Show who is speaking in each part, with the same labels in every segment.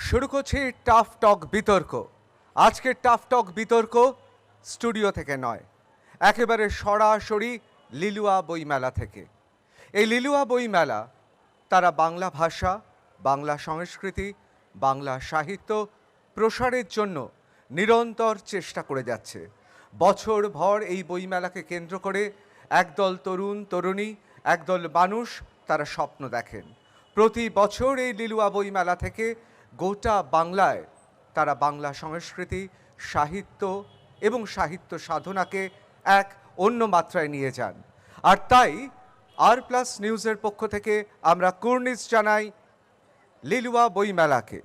Speaker 1: শুরু করছি টাফ টক বিতর্ক। আজকের টাফ টক বিতর্ক স্টুডিও থেকে নয়, একেবারে সরাসরি লিলুয়া বইমেলা থেকে। এই লিলুয়া বইমেলা তারা বাংলা ভাষা, বাংলা সংস্কৃতি, বাংলা সাহিত্য প্রসারের জন্য নিরন্তর চেষ্টা করে যাচ্ছে। বছর ভর এই বইমেলাকে কেন্দ্র করে একদল তরুণ তরুণী, একদল মানুষ তারা স্বপ্ন দেখেন। প্রতি বছর এই লিলুয়া বইমেলা থেকে গোটা বাংলায় তারা বাংলা সংস্কৃতি, সাহিত্য এবং সাহিত্য সাধনাকে এক অন্য মাত্রায় নিয়ে যান। আর তাই আর+ নিউজের পক্ষ থেকে আমরা কুর্নিশ জানাই লিলুয়া বইমেলাকে।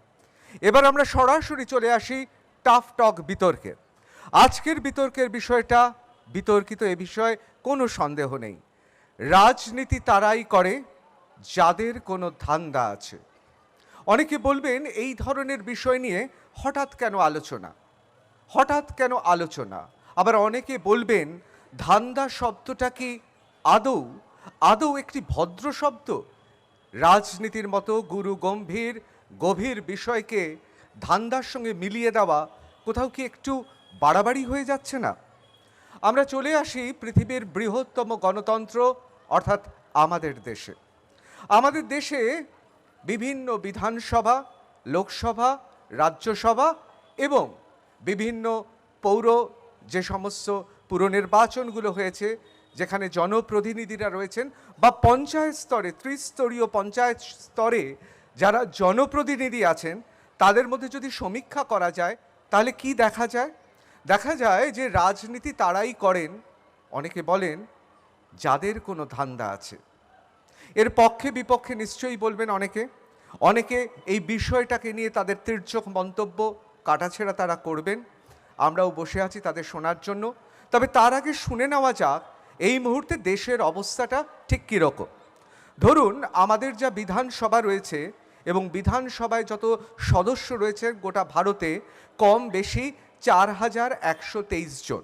Speaker 1: এবার আমরা সরাসরি চলে আসি টাফ টক বিতর্কে। আজকের বিতর্কের বিষয়টা বিতর্কিত, এ বিষয়ে কোনো সন্দেহ নেই। রাজনীতি তারাই করে যাদের কোনো ধান্দা আছে। অনেকে বলবেন এই ধরনের বিষয় নিয়ে হঠাৎ কেন আলোচনা। আবার অনেকে বলবেন ধান্দা শব্দটা কি আদৌ একটি ভদ্র শব্দ? রাজনীতির মতো গুরু গভীর বিষয়কে ধান্দার সঙ্গে মিলিয়ে দেওয়া কোথাও কি একটু বাড়াবাড়ি হয়ে যাচ্ছে না? আমরা চলে আসি পৃথিবীর বৃহত্তম গণতন্ত্র অর্থাৎ আমাদের দেশে বিভিন্ন বিধানসভা, লোকসভা, রাজ্যসভা এবং বিভিন্ন পৌর যে সমস্ত পুরনির্বাচনগুলো হয়েছে, যেখানে জনপ্রতিনিধিরা রয়েছেন, বা পঞ্চায়েত স্তরে, ত্রিস্তরীয় পঞ্চায়েত স্তরে যারা জনপ্রতিনিধি আছেন, তাদের মধ্যে যদি সমীক্ষা করা যায় তাহলে কি দেখা যায়? দেখা যায় যে রাজনীতি তারাই করেন, অনেকে বলেন, যাদের কোনো ধান্দা আছে। এর পক্ষে বিপক্ষে নিশ্চয়ই বলবেন অনেকে এই বিষয়টাকে নিয়ে তাদের তির্যক মন্তব্য কাটাছেঁড়া তারা করবেন। আমরাও বসে আছি তাদের শোনার জন্য। তবে তার আগে শুনে নেওয়া যাক এই মুহূর্তে দেশের অবস্থাটা ঠিক কীরকম। ধরুন আমাদের যা বিধানসভা রয়েছে এবং বিধানসভায় যত সদস্য রয়েছে গোটা ভারতে কম বেশি 4123 জন।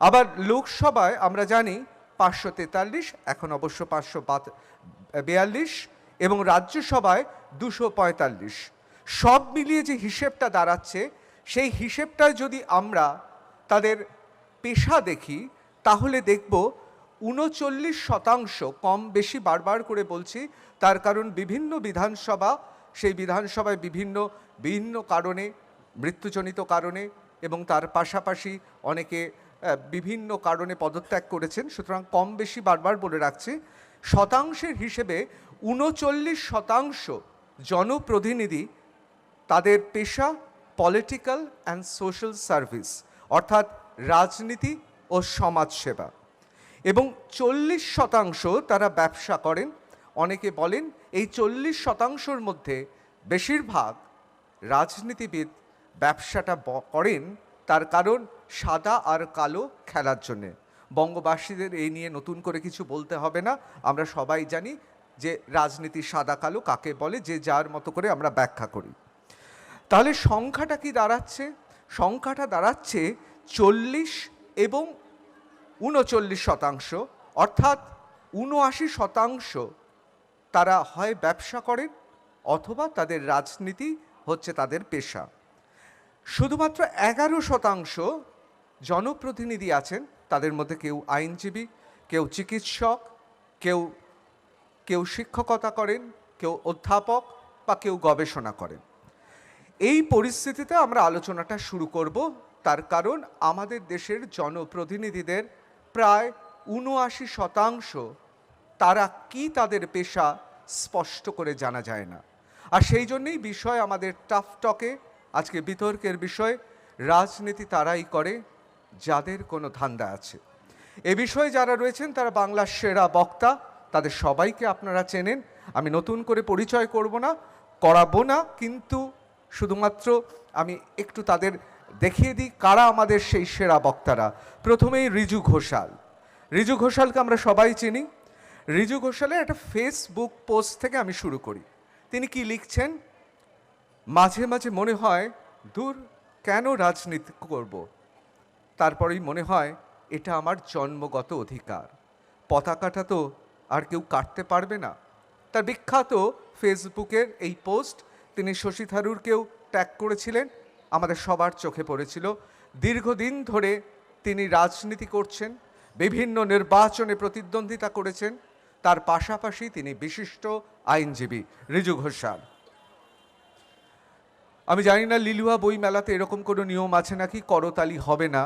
Speaker 1: আবার লোকসভায় আমরা জানি 543, এখন অবশ্য 542, এবং রাজ্যসভায় 245। সব মিলিয়ে যে হিসেবটা দাঁড়াচ্ছে, সেই হিসেবটায় যদি আমরা তাদের পেশা দেখি তাহলে দেখব 39%, কম বেশি বারবার করে বলছি, তার কারণ বিভিন্ন বিধানসভা, সেই বিধানসভায় বিভিন্ন কারণে, মৃত্যুজনিত কারণে এবং তার পাশাপাশি অনেকে বিভিন্ন কারণে পদত্যাগ করেছেন। সুতরাং কম বেশি বারবার বলে রাখছি, শতাংশের হিসেবে 39% জনপ্রতিনিধি তাদের পেশা পলিটিক্যাল অ্যান্ড সোশ্যাল সার্ভিস, অর্থাৎ রাজনীতি ও সমাজসেবা, এবং 40% তারা ব্যবসা করেন। অনেকে বলেন এই 40%-র মধ্যে বেশিরভাগ রাজনীতিবিদ ব্যবসাটা করেন তার কারণ সাদা আর কালো খেলার জন্যে। বঙ্গবাসীদের এই নিয়ে নতুন করে কিছু বলতে হবে না, আমরা সবাই জানি যে রাজনীতি সাদা কালো কাকে বলে, যে যার মতো করে আমরা ব্যাখ্যা করি। তাহলে সংখ্যাটা কি দাঁড়াচ্ছে? সংখ্যাটা দাঁড়াচ্ছে 40 এবং 39%, অর্থাৎ 79% তারা হয় ব্যবসা করেন অথবা তাদের রাজনীতি হচ্ছে তাদের পেশা। শুধুমাত্র 11% জনপ্রতিনিধি আছেন, তাদের মধ্যে কেউ আইনজীবী, কেউ চিকিৎসক, কেউ শিক্ষকতা করেন, কেউ অধ্যাপক বা কেউ গবেষণা করেন। এই পরিস্থিতিতে আমরা আলোচনাটা শুরু করব, তার কারণ আমাদের দেশের জনপ্রতিনিধিদের প্রায় 79% তারা কি তাদের পেশা স্পষ্ট করে জানা যায় না। আর সেই জন্যেই বিষয় আমাদের টাফ টকে আজকে বিতর্কের বিষয়, রাজনীতি তারাই করে যাদের কোনো ধান্দা আছে। এ বিষয়ে যারা রয়েছেন তারা বাংলার সেরা বক্তা, তাদের সবাইকে আপনারা চেনেন, আমি নতুন করে পরিচয় করাবো না, কিন্তু শুধুমাত্র আমি একটু তাদের দেখিয়ে দিই কারা আমাদের সেই সেরা বক্তারা। প্রথমেই রিজু ঘোষালকে আমরা সবাই চিনি। রিজু ঘোষালের একটা ফেসবুক পোস্ট থেকে আমি শুরু করি। তিনি কি লিখছেন? মাঝে মাঝে মনে হয় দূর, কেন রাজনীতি করব? তারপরেই মনে হয় এটা আমার জন্মগত অধিকার, পতাকাটা তো আর কেউ কাটতে পারবে না। তার বিখ্যাত ফেসবুকের এই পোস্ট, তিনি শশী থারুরকেও ত্যাগ করেছিলেন, আমাদের সবার চোখে পড়েছিল। দীর্ঘদিন ধরে তিনি রাজনীতি করছেন, বিভিন্ন নির্বাচনে প্রতিদ্বন্দ্বিতা করেছেন, তার পাশাপাশি তিনি বিশিষ্ট আইনজীবী ঋজু ঘোষাল। আমি জানি না লিলুয়া বই মেলাতে এরকম কোনো নিয়ম আছে নাকি করতালি হবে না,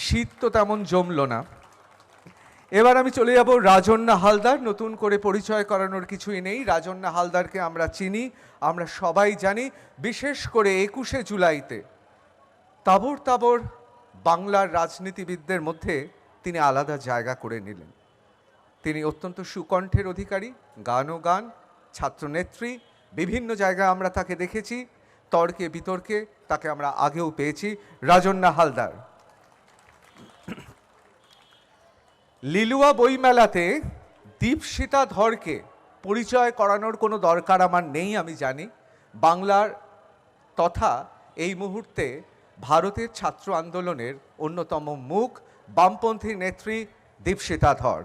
Speaker 1: শীত তো তেমন জমল না। এবার আমি চলে যাব রাজন্যা হালদার। নতুন করে পরিচয় করানোর কিছুই নেই, রাজন্যা হালদারকে আমরা চিনি, আমরা সবাই জানি। বিশেষ করে 21শে জুলাইতে তাবর তাবর বাংলার রাজনীতিবিদদের মধ্যে তিনি আলাদা জায়গা করে নিলেন। তিনি অত্যন্ত সুকণ্ঠের অধিকারী, গানও গান, ছাত্রনেত্রী, বিভিন্ন জায়গায় আমরা তাকে দেখেছি, তর্কে বিতর্কে তাকে আমরা আগেও পেয়েছি। রাজন্যা হালদার। লিলুয়া বইমেলাতে দীপশিতা ধরকে পরিচয় করানোর কোনো দরকার আমার নেই, আমি জানি। বাংলার তথা এই মুহূর্তে ভারতের ছাত্র আন্দোলনের অন্যতম মুখ, বামপন্থী নেত্রী দীপশিতা ধর।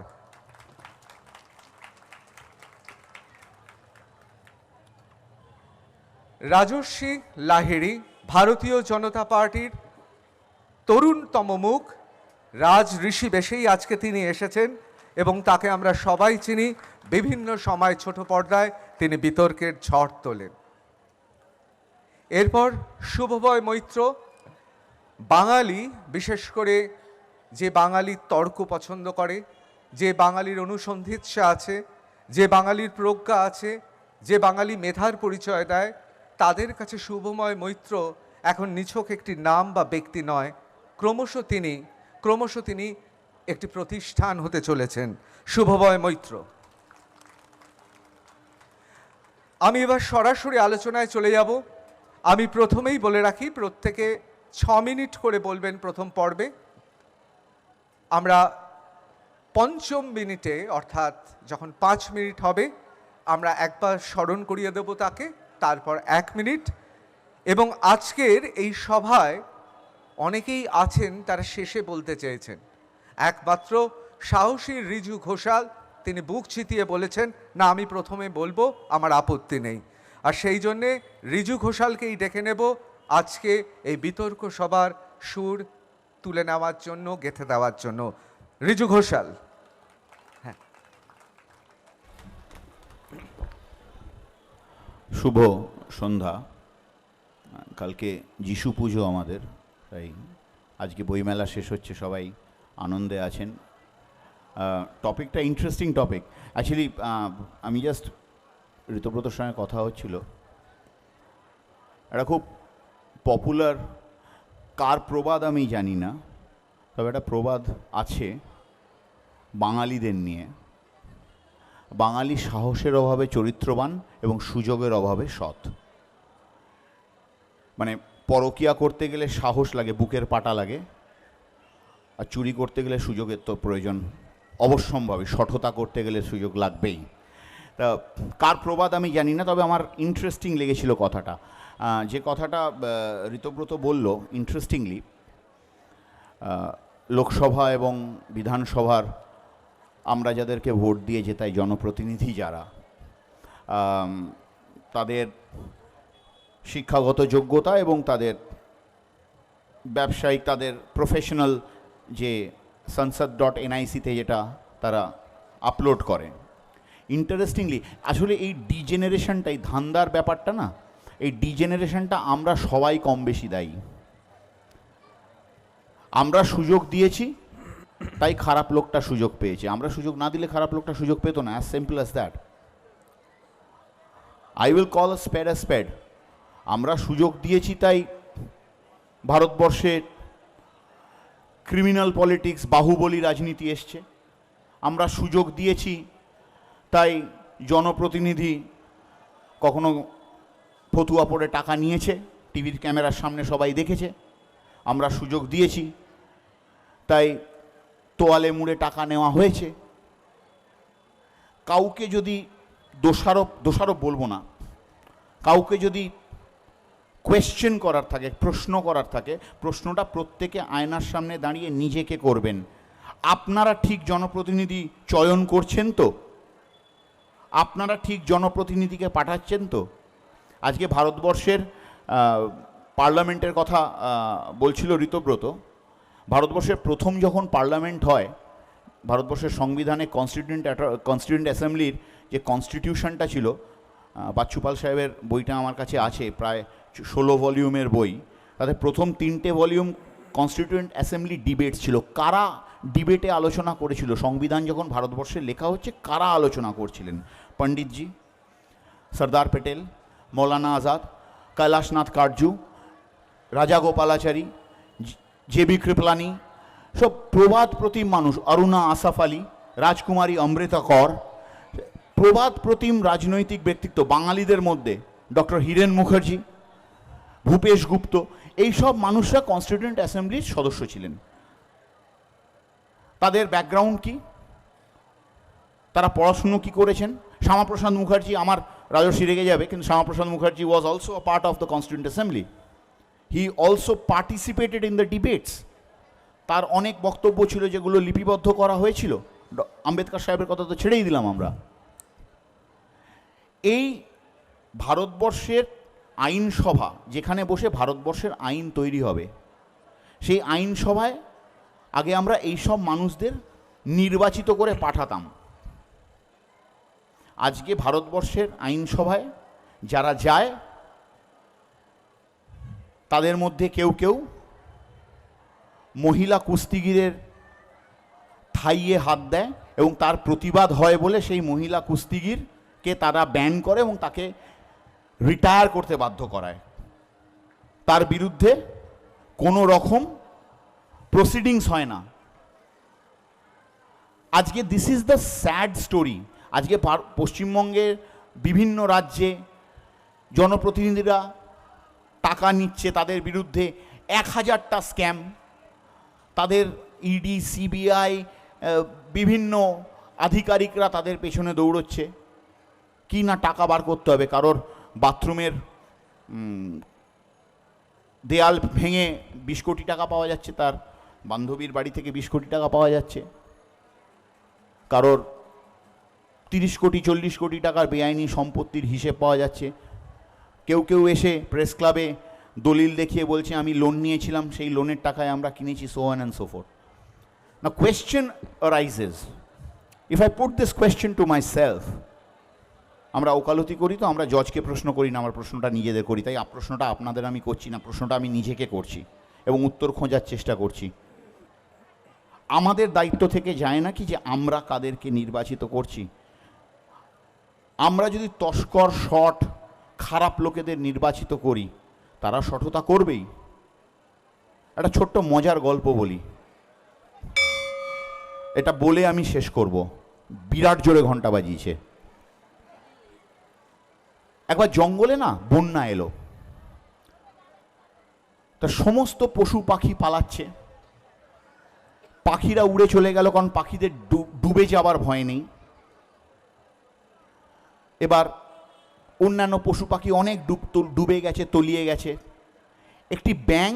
Speaker 1: রাজস্বী লাহিড়ী, ভারতীয় জনতা পার্টির তরুণতম মুখ, রাজ ঋষি বেশেই আজকে তিনি এসেছেন এবং তাকে আমরা সবাই চিনি। বিভিন্ন সময় ছোট পর্দায় তিনি বিতর্কের ঝড় তোলেন। এরপর শুভময় মৈত্র, বাঙালি, বিশেষ করে যে বাঙালি তর্ক পছন্দ করে, যে বাঙালির অনুসন্ধিৎসা আছে, যে বাঙালির প্রজ্ঞা আছে, যে বাঙালি মেধার পরিচয় দেয়, তাদের কাছে শুভময় মৈত্র এখন নিছক একটি নাম বা ব্যক্তি নয়, ক্রমশ তিনি একটি প্রতিষ্ঠান হতে চলেছেন। শুভময় মৈত্র। আমি এবার সরাসরি আলোচনায় চলে যাব। আমি প্রথমেই বলে রাখি, প্রত্যেকে 6 মিনিট করে বলবেন প্রথম পর্বে। আমরা পঞ্চম মিনিটে, অর্থাৎ যখন 5 মিনিট হবে, আমরা একবার স্মরণ করিয়ে দেব তাকে, তারপর 1 মিনিট। এবং আজকের এই সভায় অনেকেই আছেন তারা শেষে বলতে চেয়েছেন, একমাত্র সাহসী ঋজু ঘোষাল তিনি বুক চিতিয়ে বলেছেন, না আমি প্রথমে বলবো, আমার আপত্তি নেই। আর সেই জন্যে ঋজু ঘোষালকেই ডেকে নেব আজকে এই বিতর্ক সভার সুর তুলে নেওয়ার জন্য, গেঁথে দেওয়ার জন্য। ঋজু ঘোষাল। হ্যাঁ,
Speaker 2: শুভ সন্ধ্যা। কালকে যিশু পুজো আমাদের, তাই আজকে বইমেলা শেষ হচ্ছে, সবাই আনন্দে আছেন। টপিকটা ইন্টারেস্টিং টপিক অ্যাকচুয়ালি। আমি জাস্ট ঋতব্রতর সঙ্গে কথা হচ্ছিল, একটা খুব পপুলার কার প্রবাদ আমি জানি না, তবে একটা প্রবাদ আছে বাঙালিদের নিয়ে, বাঙালি সাহসের অভাবে চরিত্রবান এবং সুযোগের অভাবে সৎ। মানে পরকীয়া করতে গেলে সাহস লাগে, বুকের পাটা লাগে, আর চুরি করতে গেলে সুযোগের তো প্রয়োজন অবশ্যম্ভাবী, সঠতা করতে গেলে সুযোগ লাগবেই। তা কার প্রবাদ আমি জানি না, তবে আমার ইন্টারেস্টিং লেগেছিল কথাটা, যে কথাটা ঋতব্রত বলল ইন্টারেস্টিংলি। লোকসভা এবং বিধানসভার আমরা যাদেরকে ভোট দিয়ে জেতাই, জনপ্রতিনিধি যারা, তাদের শিক্ষাগত যোগ্যতা এবং তাদের ব্যবসায়িক, তাদের প্রফেশনাল যে sansad.nic-তে যেটা তারা আপলোড করে, ইন্টারেস্টিংলি আসলে এই ডিজেনারেশনটাই, ধান্দার ব্যাপারটা না, এই ডিজেনারেশনটা আমরা সবাই কম বেশি দায়ী। আমরা সুযোগ দিয়েছি তাই খারাপ লোকটা সুযোগ পেয়েছে, আমরা সুযোগ না দিলে খারাপ লোকটা সুযোগ পেত না। As simple as that. I will call a spade. আমরা সুযোগ দিয়েছি তাই ভারতবর্ষে ক্রিমিনাল পলিটিক্স, বাহুবলী রাজনীতি এসছে। আমরা সুযোগ দিয়েছি তাই জনপ্রতিনিধি কখনো ফতুয়া পড়ে টাকা নিয়েছে, টিভির ক্যামেরার সামনে সবাই দেখেছে। আমরা সুযোগ দিয়েছি তাই তোয়ালে মুড়ে টাকা নেওয়া হয়েছে। কাউকে যদি দোষারোপ বলবো না, কাউকে যদি কোয়েশ্চেন করার থাকে, প্রশ্ন করার থাকে, প্রশ্নটা প্রত্যেকে আয়নার সামনে দাঁড়িয়ে নিজেকে করবেন। আপনারা ঠিক জনপ্রতিনিধি চয়ন করছেন তো? আপনারা ঠিক জনপ্রতিনিধিকে পাঠাচ্ছেন তো? আজকে ভারতবর্ষের পার্লামেন্টের কথা বলছিল ঋতব্রত। ভারতবর্ষের প্রথম যখন পার্লামেন্ট হয়, ভারতবর্ষের সংবিধানে কনস্টিটিউয়েন্ট অ্যাসেম্বলির যে কনস্টিটিউশনটা ছিল, বাচ্চুপাল সাহেবের বইটা আমার কাছে আছে, প্রায় 16 ভলিউমের বই। তাতে প্রথম 3টে ভলিউম কনস্টিটিউয়েন্ট অ্যাসেম্বলি ডিবেট ছিল। কারা ডিবেটে আলোচনা করেছিল? সংবিধান যখন ভারতবর্ষে লেখা হচ্ছে, কারা আলোচনা করছিলেন? পণ্ডিতজি, সর্দার প্যাটেল, মৌলানা আজাদ, কৈলাসনাথ কাটজু, রাজা গোপালাচারী, জেবি কৃপলানি, সব প্রবাদ প্রতিম মানুষ, অরুণা আসফ আলী, রাজকুমারী অমৃতা কর, প্রবাদ প্রতিম রাজনৈতিক ব্যক্তিত্ব। বাঙালিদের মধ্যে ডক্টর হীরেন মুখার্জি, ভূপেশ গুপ্ত, এই সব মানুষরা কনস্টিটিউয়েন্ট অ্যাসেম্বলির সদস্য ছিলেন। তাদের ব্যাকগ্রাউন্ড কি, তারা পড়াশুনো কি করেছেন? শ্যামাপ্রসাদ মুখার্জি, আমার রাজস্বী রেগে যাবে, কিন্তু Shyamaprasad Mukherjee was also a part of the constituent assembly. He also participated in the debates. তার অনেক বক্তব্য ছিল যেগুলো লিপিবদ্ধ করা হয়েছিল। আম্বেদকর সাহেবের কথা তো ছেড়েই দিলাম আমরা। এই ভারতবর্ষের আইনসভা, যেখানে বসে ভারতবর্ষের আইন তৈরি হবে, সেই আইনসভায় আগে আমরা এই সব মানুষদের নির্বাচিত করে পাঠাতাম। আজকে ভারতবর্ষের আইনসভায় যারা যায়, তাদের মধ্যে কেউ কেউ মহিলা কুস্তিগিরের থাইয়ে হাত দেয় এবং তার প্রতিবাদ হয় বলে সেই মহিলা কুস্তিগিরকে তারা ব্যান করে এবং তাকে রিটায়ার করতে বাধ্য করায়। তার বিরুদ্ধে কোনো রকম প্রসিডিংস হয় না। আজকে this is the sad story. আজকে পশ্চিমবঙ্গের বিভিন্ন রাজ্যে জনপ্রতিনিধিরা টাকা নিচ্ছে, তাদের বিরুদ্ধে 1000টা স্ক্যাম, তাদের ইডি, সিবিআই, বিভিন্ন আধিকারিকরা তাদের পেছনে দৌড়চ্ছে। কি না টাকা বার করতে হবে, কারোর বাথরুমের দেয়াল ভেঙে 20 কোটি টাকা পাওয়া যাচ্ছে, তার বান্ধবীর বাড়ি থেকে 20 কোটি টাকা পাওয়া যাচ্ছে, কারোর 30 কোটি 40 কোটি টাকার বেআইনি সম্পত্তির হিসেব পাওয়া যাচ্ছে। কেউ কেউ এসে প্রেস ক্লাবে দলিল দেখিয়ে বলছে আমি লোন নিয়েছিলাম, সেই লোনের টাকায় আমরা কিনেছি, so on and so forth. Now question arises, if I put this question to myself, আমরা ওকালতি করি তো আমরা জজকে প্রশ্ন করি না, আমার প্রশ্নটা নিজেদের করি। তাই প্রশ্নটা আপনাদের আমি করছি না, প্রশ্নটা আমি নিজেকে করছি এবং উত্তর খোঁজার চেষ্টা করছি। আমাদের দায়িত্ব থেকে যায় না কি যে আমরা কাদেরকে নির্বাচিত করছি? আমরা যদি তস্কর, শট, খারাপ লোকেদের নির্বাচিত করি, তারা সঠতা করবেই। একটা ছোট্ট মজার গল্প বলি, এটা বলে আমি শেষ করব। বিরাট জোরে ঘন্টা বাজিয়েছে। একবার জঙ্গলে না বন্যা এলো, তা সমস্ত পশু পাখি পালাচ্ছে। পাখিরা উড়ে চলে গেল, কারণ পাখিদের ডুবে যাবার ভয় নেই। এবার অন্যান্য পশু পাখি অনেক ডুবে গেছে, তলিয়ে গেছে। একটি ব্যাঙ,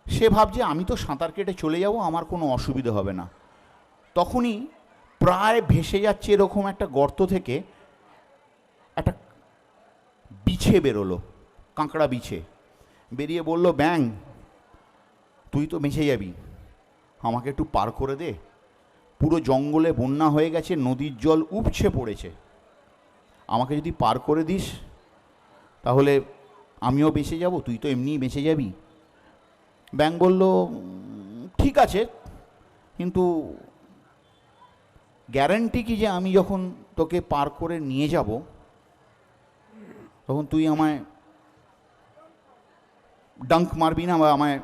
Speaker 2: সে ভাবছে আমি তো সাঁতার কেটে চলে যাব, আমার কোনো অসুবিধা হবে না। তখনই প্রায় ভেসে যাচ্ছে এরকম একটা গর্ত থেকে একটা বিছে বেরোলো, কাঁকড়া বিছে বেরিয়ে বলল, ব্যাঙ তুই তো বেঁচে যাবি, আমাকে একটু পার করে দে। পুরো জঙ্গলে বন্যা হয়ে গেছে, নদীর জল উপচে পড়েছে, আমাকে যদি পার করে দিস তাহলে আমিও বেঁচে যাব, তুই তো এমনিই বেঁচে যাবি। ব্যাঙ বলল, ঠিক আছে, কিন্তু গ্যারান্টি কি যে আমি যখন তোকে পার করে নিয়ে যাব তখন তুই আমায় ডাঙ্ক মারবি না বা আমায়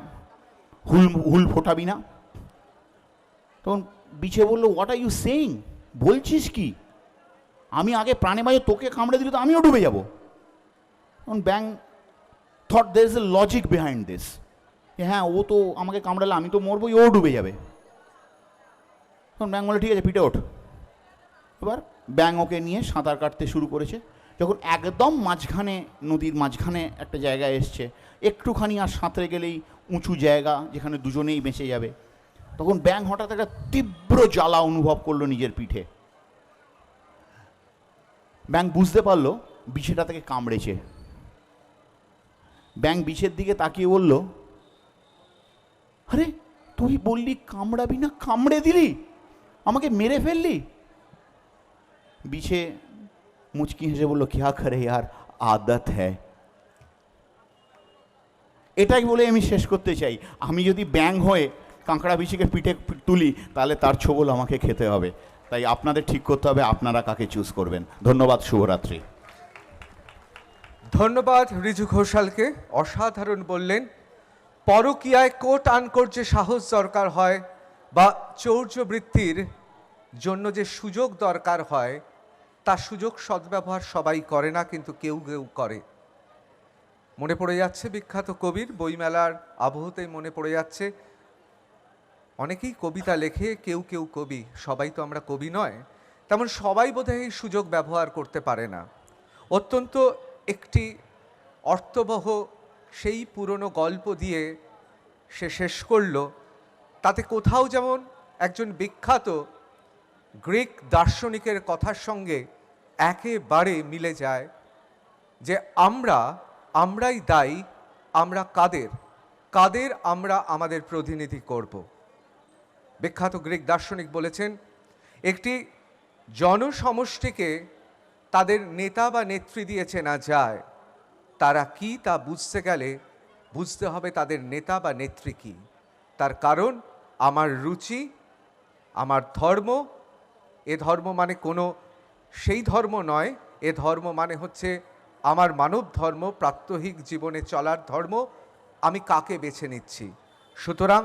Speaker 2: হুল ফোটাবি না? তখন বিছে বলল, হোয়াট আর ইউ সেইং? বলছিস কি? আমি আগে প্রাণে বাজে তোকে কামড়ে দিলে তো আমিও ডুবে যাব। তখন ব্যাং thought there is a logic behind this, হ্যাঁ ও তো আমাকে কামড়ালে আমি তো মরবই, ও ডুবে যাবে। তখন ব্যাং বলে, ঠিক আছে পিঠে ওঠ। এবার ব্যাং ওকে নিয়ে সাঁতার কাটতে শুরু করেছে। যখন একদম মাঝখানে, নদীর মাঝখানে একটা জায়গায় এসছে, একটুখানি আর সাঁতরে গেলেই উঁচু জায়গা যেখানে দুজনেই বেঁচে যাবে, তখন ব্যাং হঠাৎ একটা তীব্র জ্বালা অনুভব করলো নিজের পিঠে। ব্যাং বুঝতে পারলো বিছেটা থেকে কামড়েছে। ব্যাঙ বিছের দিকে তাকিয়ে বলল, আরে তুই বললি কামড়াবি না, কামড়ে দিলি, আমাকে মেরে ফেললি। বিছে মুচকি হেসে বলল, क्या करे यार, आदत है। এটাই বলে আমি শেষ করতে চাই, আমি যদি ব্যাঙ হয়ে কাঁকড়া বিছিকে পিঠে তুলি তাহলে তার ছোবল আমাকে খেতে হবে। তাই আপনাদের ঠিক করতে হবে আপনারা কাকে চুজ করবেন। ধন্যবাদ, শুভরাত্রি।
Speaker 1: ধন্যবাদ ঋজু ঘোষালকে, অসাধারণ বললেন। পরকীয়ায় কোট আনকোট যে সাহস দরকার হয় বা চৌর্যবৃত্তির জন্য যে সুযোগ দরকার হয়, তার সুযোগ সদ্ব্যবহার সবাই করে না, কিন্তু কেউ কেউ করে। মনে পড়ে যাচ্ছে বিখ্যাত কবির, বইমেলার আবহতেই মনে পড়ে যাচ্ছে, অনেকেই কবিতা লেখে, কেউ কেউ কবি, সবাই তো আমরা কবি নয়। তেমন সবাই বোধহয় এই সুযোগ ব্যবহার করতে পারে না। অত্যন্ত একটি অর্থবহ সেই পুরনো গল্প দিয়ে সে শেষ করল। তাতে কোথাও যেমন একজন বিখ্যাত গ্রিক দার্শনিকের কথার সঙ্গে একেবারে মিলে যায় যে আমরাই দায়ী, আমরা কাদের আমরা আমাদের প্রতিনিধি করব। বিখ্যাত গ্রিক দার্শনিক বলেছেন, একটি জনসমষ্টিকে তাদের নেতা বা নেত্রী দিয়ে চেনা যায়, তারা কি তা বুঝতে গেলে বুঝতে হবে তাদের নেতা বা নেত্রী কি। তার কারণ আমার রুচি, আমার ধর্ম, এ ধর্ম মানে কোনো সেই ধর্ম নয়, এ ধর্ম মানে হচ্ছে আমার মানব ধর্ম, প্রাত্যহিক জীবনে চলার ধর্ম, আমি কাকে বেছে নিচ্ছি। সুতরাং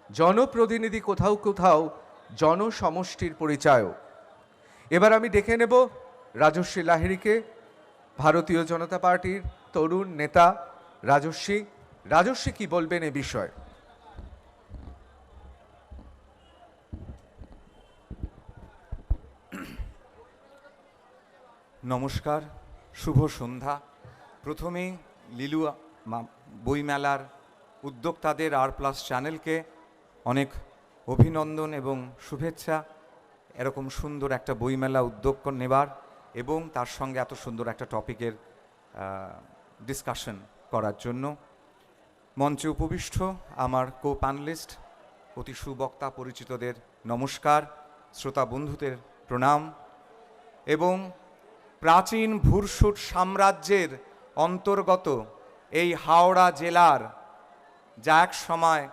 Speaker 1: জনপ্রতিনিধি কোথাও কোথাও জনসমষ্টির পরিচয়ও। এবার আমি ডেকে নেব রাজশ্রী লাহিড়ীকে, ভারতীয় জনতা পার্টির তরুণ নেতা। রাজশ্রী কি বলবেন এ বিষয়ে?
Speaker 3: নমস্কার, শুভ সন্ধ্যা। প্রথমেই লিলু বইমেলার উদ্যোক্তাদের R+ চ্যানেলকে অনেক অভিনন্দন এবং শুভেচ্ছা, এরকম সুন্দর একটা বইমেলা উদ্যোগ নেবার এবং তার সঙ্গে এত সুন্দর একটা টপিকের ডিসকাশন করার জন্য। মঞ্চে উপবিষ্ট আমার কো প্যানেলিস্ট, অতি সুবক্তা পরিচিতদের নমস্কার, শ্রোতা বন্ধুদের প্রণাম। এবং প্রাচীন ভুরসুট সাম্রাজ্যের অন্তর্গত এই হাওড়া জেলার যা এক সময়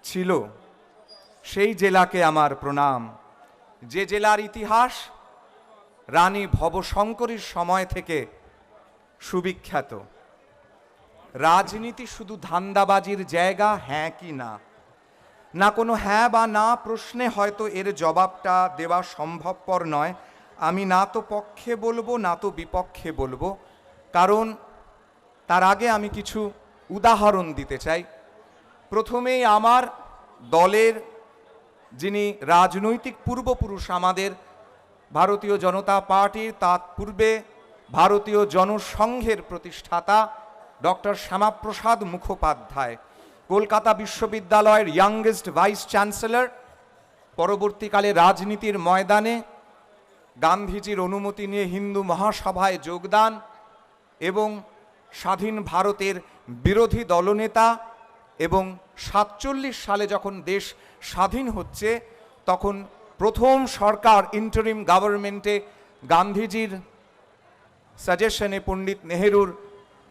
Speaker 3: ছিল, সেই জেলাকে আমার প্রণাম। যে জেলার ইতিহাস রানী ভবশঙ্করীর সময় থেকে সুবিখ্যাত। রাজনীতি শুধু ধান্দাবাজির জায়গা, হ্যাঁ কি না? না কোনো হ্যাঁ বা না প্রশ্নে হয়তো এর জবাবটা দেওয়া সম্ভবপর নয়। আমি না তো পক্ষে বলবো না তো বিপক্ষে বলবো, কারণ তার আগে আমি কিছু উদাহরণ দিতে চাই। প্রথমেই আমার দলের যিনি রাজনৈতিক পূর্বপুরুষ, আমাদের ভারতীয় জনতা পার্টির, তৎপূর্বে ভারতীয় জনসংঘের প্রতিষ্ঠাতা ডক্টর শ্যামাপ্রসাদ মুখোপাধ্যায়, কলকাতা বিশ্ববিদ্যালয়ের ইয়াংগেস্ট ভাইস চ্যান্সেলর, পরবর্তীকালে রাজনীতির ময়দানে গান্ধীজির অনুমতি নিয়ে হিন্দু মহাসভায় যোগদান এবং স্বাধীন ভারতের বিরোধী দলনেতা। এবং 47 সালে যখন দেশ স্বাধীন হচ্ছে, তখন প্রথম সরকার ইন্টারিম গভর্নমেন্টে গান্ধীজির সাজেশনে পণ্ডিত নেহেরুর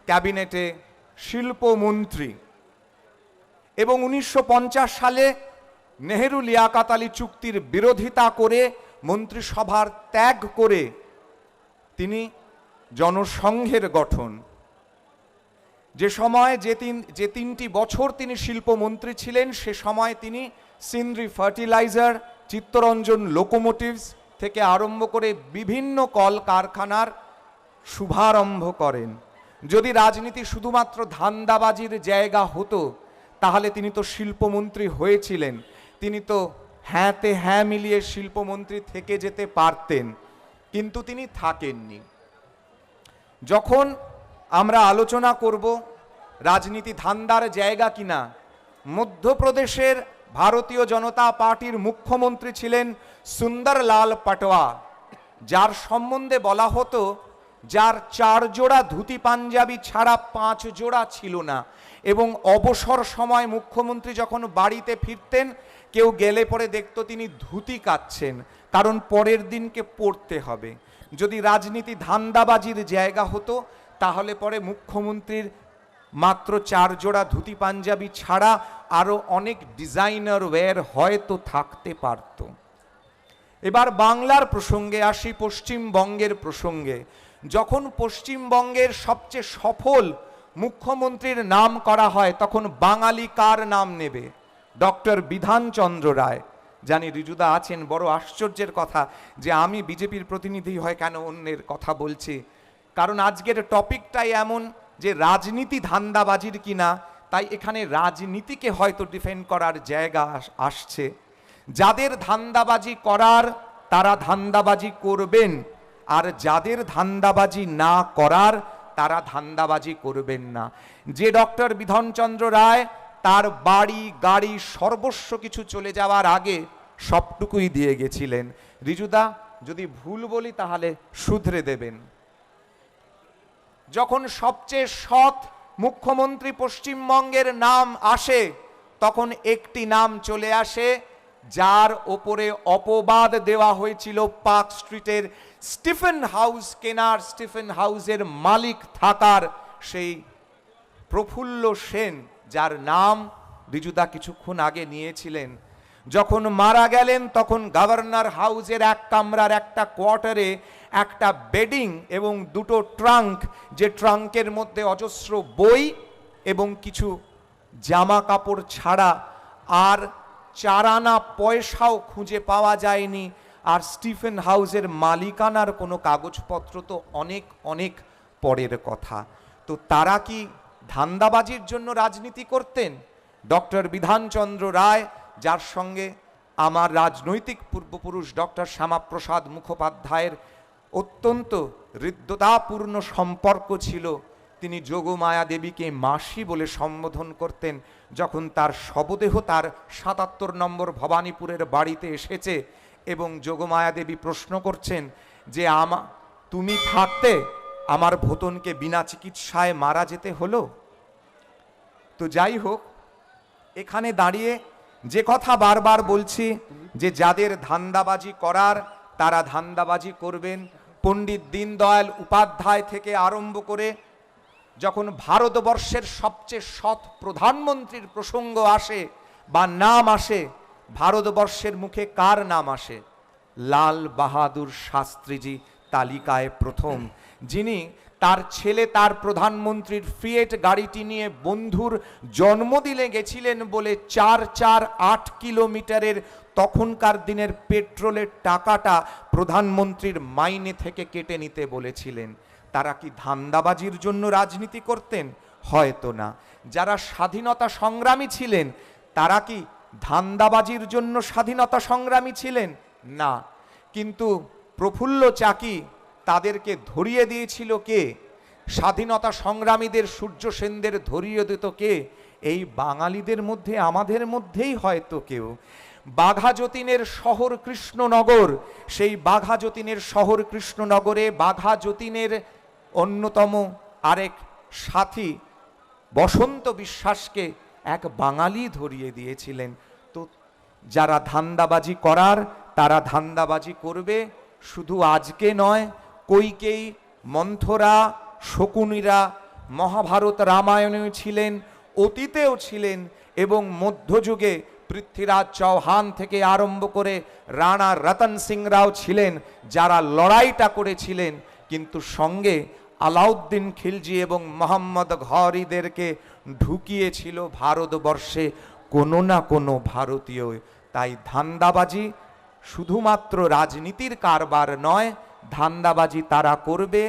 Speaker 3: ক্যাবিনেটে শিল্পমন্ত্রী। এবং 1950 সালে নেহেরু লিয়াকাত আলী চুক্তির বিরোধিতা করে মন্ত্রিসভার ত্যাগ করে তিনি জনসংঘের গঠন। যে সময় যে 3টি বছর তিনি শিল্পমন্ত্রী ছিলেন, সে সময় তিনি সিন্দ্রি ফার্টিলাইজার, চিত্তরঞ্জন লোকোমোটিভস থেকে আরম্ভ করে বিভিন্ন কল কারখানার শুভারম্ভ করেন। যদি রাজনীতি শুধুমাত্র ধান্দাবাজির জায়গা হতো, তাহলে তিনি তো শিল্পমন্ত্রী হয়েছিলেন, তিনি তো হ্যাঁতে হ্যাঁ মিলিয়ে শিল্পমন্ত্রী থেকে যেতে পারতেন, কিন্তু তিনি থাকেননি। যখন আমরা আলোচনা করব রাজনীতি ধান্দার জায়গা কিনা, মধ্যপ্রদেশের ভারতীয় জনতা পার্টির মুখ্যমন্ত্রী ছিলেন সুন্দরলাল পাটোয়া, যার সম্বন্ধে বলা হতো যার 4 জোড়া ধুতি পাঞ্জাবি ছাড়া 5 জোড়া ছিল না, এবং অবসর সময় মুখ্যমন্ত্রী যখন বাড়িতে ফিরতেন কেউ গেলে পরে দেখতো তিনি ধুতি কাচ্ছেন, কারণ পরের দিনকে পড়তে হবে। যদি রাজনীতি ধান্দাবাজির জায়গা হতো তাহলে পরে মুখ্যমন্ত্রীর মাত্র 4 জোড়া ধুতি পাঞ্জাবি ছাড়া আরো অনেক ডিজাইনার ওয়্যার হয়তো থাকতে পারত। এবার বাংলার প্রসঙ্গে আসি, পশ্চিমবঙ্গের প্রসঙ্গে। যখন পশ্চিমবঙ্গের সবচেয়ে সফল মুখ্যমন্ত্রীর নাম করা হয় তখন বাঙালি কার নাম নেবে? ডক্টর বিধানচন্দ্র রায়। জানি রিজুদা আছেন, বড় আশ্চর্যের কথা যে আমি বিজেপির প্রতিনিধি হয় কেন অন্যের কথা বলছি, কারণ আজকের টপিকটাই এমন যে রাজনীতি ধান্দাবাজির কিনা, তাই এখানে রাজনীতিকে হয়তো ডিফেন্ড করার জায়গা আসছে। যাদের ধান্দাবাজি করার তারা ধান্দাবাজি করবেন, আর যাদের ধান্দাবাজি না করার তারা ধান্দাবাজি করবেন না। যে ডক্টর বিধানচন্দ্র রায় তার বাড়ি গাড়ি সর্বস্ব কিছু চলে যাওয়ার আগে সবটুকুই দিয়ে গেছিলেন। রিজুদা যদি ভুল বলি তাহলে শুধরে দেবেন। যখন সবচেয়ে সৎ মুখ্যমন্ত্রী পশ্চিমবঙ্গের নাম আসে তখন একটি নাম চলে আসে যার ওপরে অপবাদ দেওয়া হয়েছিল পার্ক স্ট্রিটের স্টিফেন হাউস কেনার, স্টিফেন হাউসের মালিক থাকার সেই প্রফুল্ল সেন, যার নাম রিজুদা কিছুক্ষণ আগে নিয়েছিলেন। যখন মারা গেলেন তখন গভর্নর হাউসের এক কামরার একটা কোয়ার্টারে একটা বেডিং এবং 2টো ট্রাঙ্ক, যে ট্রাঙ্কের মধ্যে অজস্র বই এবং কিছু জামা কাপড় ছাড়া আর 4 আনা পয়সাও খুঁজে পাওয়া যায়নি। আর স্টিফেন হাউসের মালিকানার কোনো কাগজপত্র তো অনেক অনেক পরের কথা। তো তারা কি ধান্দাবাজির জন্য রাজনীতি করতেন? ডক্টর বিধানচন্দ্র রায়, যার সঙ্গে আমার রাজনৈতিক পূর্বপুরুষ ডক্টর শ্যামাপ্রসাদ মুখোপাধ্যায়ের অত্যন্ত হৃদ্যতাপূর্ণ সম্পর্ক ছিল, তিনি যোগমায়া দেবীকে মাসি বলে সম্বোধন করতেন। যখন তার শবদেহ তার 77 নম্বর ভবানীপুরের বাড়িতে এসেছে এবং যোগমায়া দেবী প্রশ্ন করছেন যে তুমি থাকতে আমার ভোতনকে বিনা চিকিৎসায় মারা যেতে হলো। তো যাই হোক, এখানে দাঁড়িয়ে যে কথা বারবার বলছি যে যাদের ধান্দাবাজি করার তারা ধান্দাবাজি করবেন। পণ্ডিত দীনদয়াল উপাধ্যায় থেকে আরম্ভ করে যখন ভারতবর্ষের সবচেয়ে সৎ প্রধানমন্ত্রীর প্রসঙ্গ আসে বা নাম আসে, ভারতবর্ষের মুখে কার নাম আসে? লাল বাহাদুর শাস্ত্রীজি তালিকায় প্রথম, যিনি তার ছেলে তার প্রধানমন্ত্রীর ফিয়েট গাড়িটি নিয়ে বন্ধুর জন্মদিনে গেছিলেন বলে 4-8 কিলোমিটারের তখনকার দিনের পেট্রোলের টাকাটা প্রধানমন্ত্রীর মাইনে থেকে কেটে নিতে বলেছিলেন। তারা কি ধান্দাবাজির জন্য রাজনীতি করতেন? হয়তো না। যারা স্বাধীনতা সংগ্রামী ছিলেন তারা কি ধান্দাবাজির জন্য স্বাধীনতা সংগ্রামী ছিলেন? না। কিন্তু প্রফুল্ল চাকি তাদেরকে ধরিয়ে দিয়েছিল কে? স্বাধীনতা সংগ্রামীদের, সূর্য সেনদের ধরিয়ে দিত কে? এই বাঙালিদের মধ্যে, আমাদের মধ্যেই হয়তো কেউ। বাঘা যতীনের শহর কৃষ্ণনগর, সেই বাঘা যতীনের শহর কৃষ্ণনগরে বাঘা যতীনের অন্যতম আরেক সাথী বসন্ত বিশ্বাসকে এক বাঙালি ধরিয়ে দিয়েছিলেন। তো যারা ধান্দাবাজি করার তারা ধান্দাবাজি করবে, শুধু আজকে নয়, কৈকেয়ী, মন্থরা, শকুনিরা মহাভারত রামায়ণেও ছিলেন, অতীতেও ছিলেন এবং মধ্যযুগে পৃথ্বীরাজ চৌহান থেকে আরম্ভ করে রাণা রতন সিং রাও ছিলেন, যারা লড়াইটা করেছিলেন। কিন্তু সঙ্গে আলাউদ্দিন খিলজি এবং মোহাম্মদ ঘরিদেরকে ঢুকিয়েছিল ভারতবর্ষে কোনো না কোনো ভারতীয়। তাই ধান্দাবাজি শুধুমাত্র রাজনীতির কারবার নয়, ধান্দাবাজি তারা করবে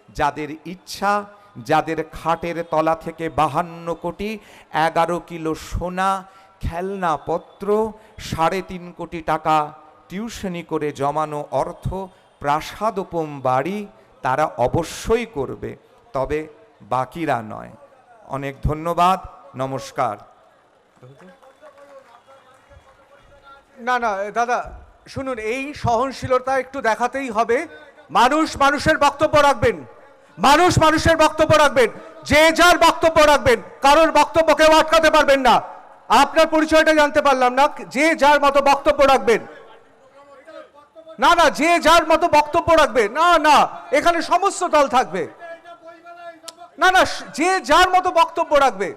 Speaker 3: যাদের ইচ্ছা, যাদের খাটের তলা থেকে 52 কোটি 11 কিলো সোনা, খেলনাপত্র, 3.5 কোটি টাকা টিউশনি করে জমানো অর্থ, প্রাসাদোপম বাড়ি, তারা অবশ্যই করবে, তবে বাকিরা নয়। অনেক ধন্যবাদ, নমস্কার।
Speaker 1: না না দাদা শুনুন, এই সহনশীলতা একটু দেখাতেই হবে। মানুষ মানুষের বক্তব্য রাখবেন, মানুষ মানুষের বক্তব্য রাখবেন, যে যার বক্তব্য রাখবেন, কারোর বক্তব্য কেউ আটকাতে পারবেন না। আপনার পরিচয়টা জানতে পারলাম না। যে যার মতো বক্তব্য রাখবেন। না না, যে যার মতো বক্তব্য রাখবে। না না, এখানে সমস্ত দল থাকবে। না না, যে যার মতো বক্তব্য রাখবে।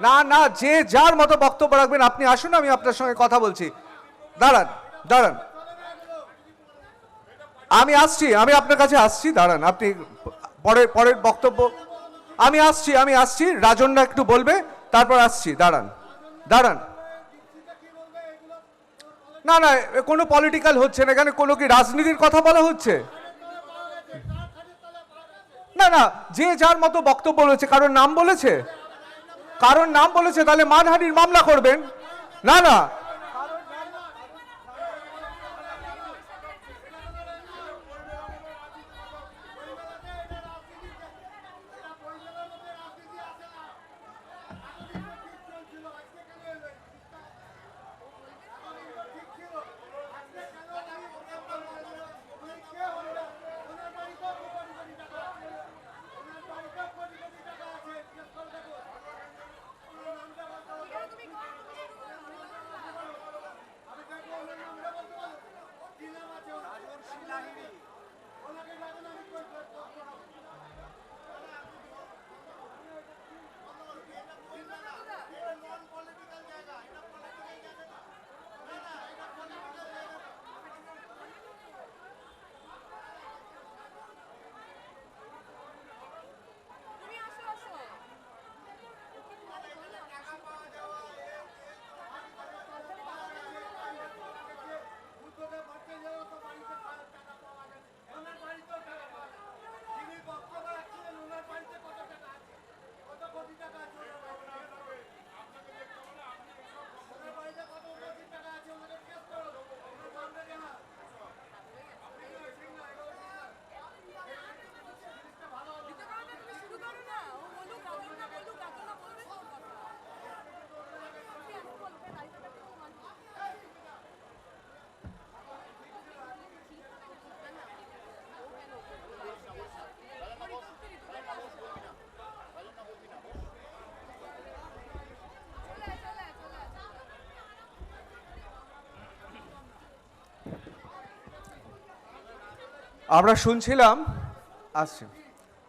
Speaker 1: না না, যে যার মতো বক্তব্য রাখবেন। আপনি আসুন, আমি আপনার সঙ্গে কথা বলছি। দাঁড়ান দাঁড়ান, আমি আসছি, আমি আপনার কাছে আসছি। দাঁড়ান, আপনি পরের বক্তব্য। আমি আসছি। রাজনরা একটু বলবে, তারপর আসছি। দাঁড়ান দাঁড়ান। না না, কোনো পলিটিক্যাল হচ্ছে না এখানে। কোনো কি রাজনীতির কথা বলা হচ্ছে? না না, যে যার মতো বক্তব্য রয়েছে। কারোর নাম বলেছে? কারোর নাম বলেছে, তাহলে মানহানির মামলা করবেন। না না,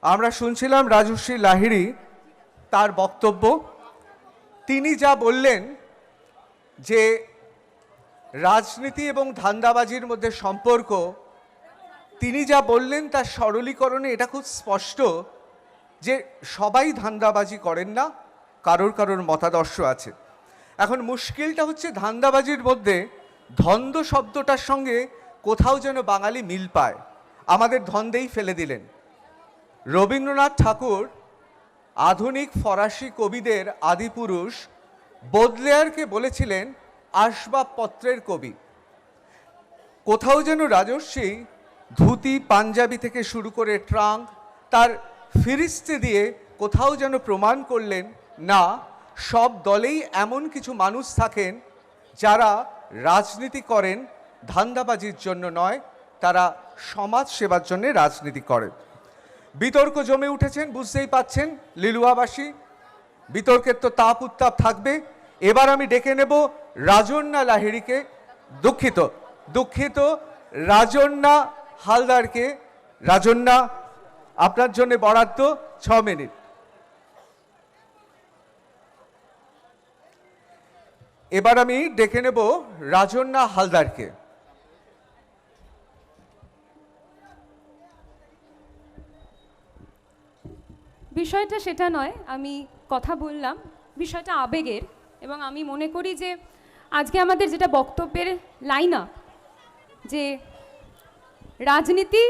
Speaker 1: আমরা শুনছিলাম রাজশ্রী লাহিড়ী তার বক্তব্য। তিনি যা বললেন যে রাজনীতি এবং ধান্দাবাজির মধ্যে সম্পর্ক, তিনি যা বললেন তার সরলীকরণে এটা খুব স্পষ্ট যে সবাই ধান্দাবাজি করেন না, কারোর কারোর মতাদর্শ আছে। এখন মুশকিলটা হচ্ছে ধান্দাবাজির মধ্যে ধন্দ শব্দটার সঙ্গে কোথাও যেন বাঙালি মিল পায়। আমাদের ধন্দেই ফেলে দিলেন। রবীন্দ্রনাথ ঠাকুর আধুনিক ফরাসি কবিদের আদিপুরুষ বোদলেয়ারকে বলেছিলেন আসবাবপত্রের কবি। কোথাও যেন রাজর্ষি ধুতি পাঞ্জাবি থেকে শুরু করে ট্রাঙ্ক, তার ফিরিস্তে দিয়ে কোথাও যেন প্রমাণ করলেন না, সব দলেই এমন কিছু মানুষ থাকেন যারা রাজনীতি করেন ধান্দাবাজির জন্য নয়, তারা সমাজ সেবার জন্য রাজনীতি করেন। বিতর্ক জমে উঠেছেন, বুঝতেই পাচ্ছেন লিলুয়াবাসী। বিতর্কের তো তাপ উত্তাপ থাকবে। এবার আমি ডেকে নেব রাজন্না লাহিড়ীকে, দুঃখিত রাজন্না হালদারকে। রাজন্না, আপনার জন্য বরাদ্দ 6 মিনিট। এবার আমি ডেকে নেব রাজন্না হালদারকে।
Speaker 4: বিষয়টা সেটা নয়, আমি কথা বললাম, বিষয়টা আবেগের। এবং আমি মনে করি যে আজকে আমাদের যেটা বক্তব্যের লাইন আপ, যে রাজনীতি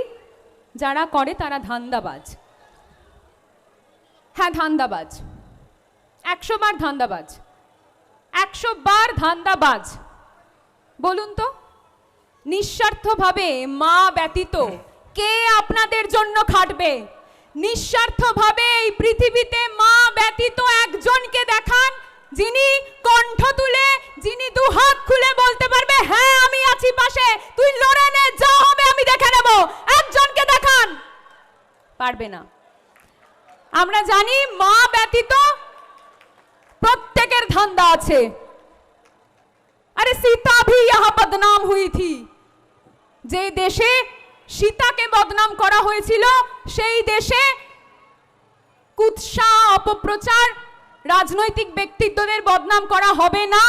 Speaker 4: যারা করে তারা ধান্দাবাজ। হ্যাঁ, ধান্দাবাজ, 100 বার ধান্দাবাজ, 100 বার ধান্দাবাজ। বলুন তো, নিঃস্বার্থভাবে মা ব্যতীত কে আপনাদের জন্য খাটবে? নিঃস্বার্থভাবে এই পৃথিবীতে মা ব্যতীত একজনকে দেখান যিনি কণ্ঠ তুলে, যিনি দুহাত খুলে বলতে পারবে হ্যাঁ আমি আছি পাশে, তুই লড়ে নে, যা হবে আমি দেখে নেব। একজনকে দেখান। পারবে না। ব্যতীত প্রত্যেকের ধান্দা আছে। আরে সীতা ভি ইহা বদনাম হুই থি, যে দেশে সীতাকে বদনাম করা হয়েছিল সেই দেশে কুৎসা, অপপ্রচার, রাজনৈতিক ব্যক্তিত্বদের বদনাম করা হবে না,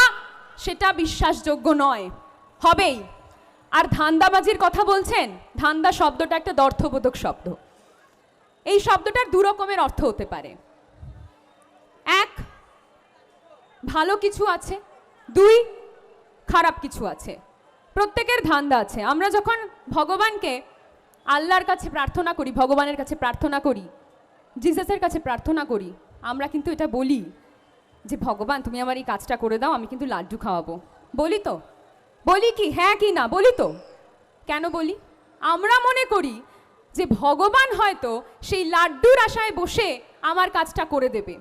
Speaker 4: সেটা বিশ্বাসযোগ্য নয়। হবেই। আর ধান্দাবাজির কথা বলছেন, ধান্দা শব্দটা একটা অর্থবোধক শব্দ। এই শব্দটার দু রকমের অর্থ হতে পারে। এক, ভালো কিছু আছে, দুই, খারাপ কিছু আছে। প্রত্যেকের ধান্দা আছে। আমরা যখন ভগবানকে, আল্লাহর কাছে প্রার্থনা করি, ভগবানের কাছে প্রার্থনা করি, জিসাসের কাছে প্রার্থনা করি, আমরা কিন্তু এটা বলি যে ভগবান তুমি আমার এই কাজটা করে দাও, আমি কিন্তু লাড্ডু খাওয়াবো। বলি তো? বলি কি? হ্যাঁ কি না? বলি তো। কেন বলি? আমরা মনে করি যে ভগবান হয়তো সেই লাড্ডুর আশায় বসে আমার কাজটা করে দেবে।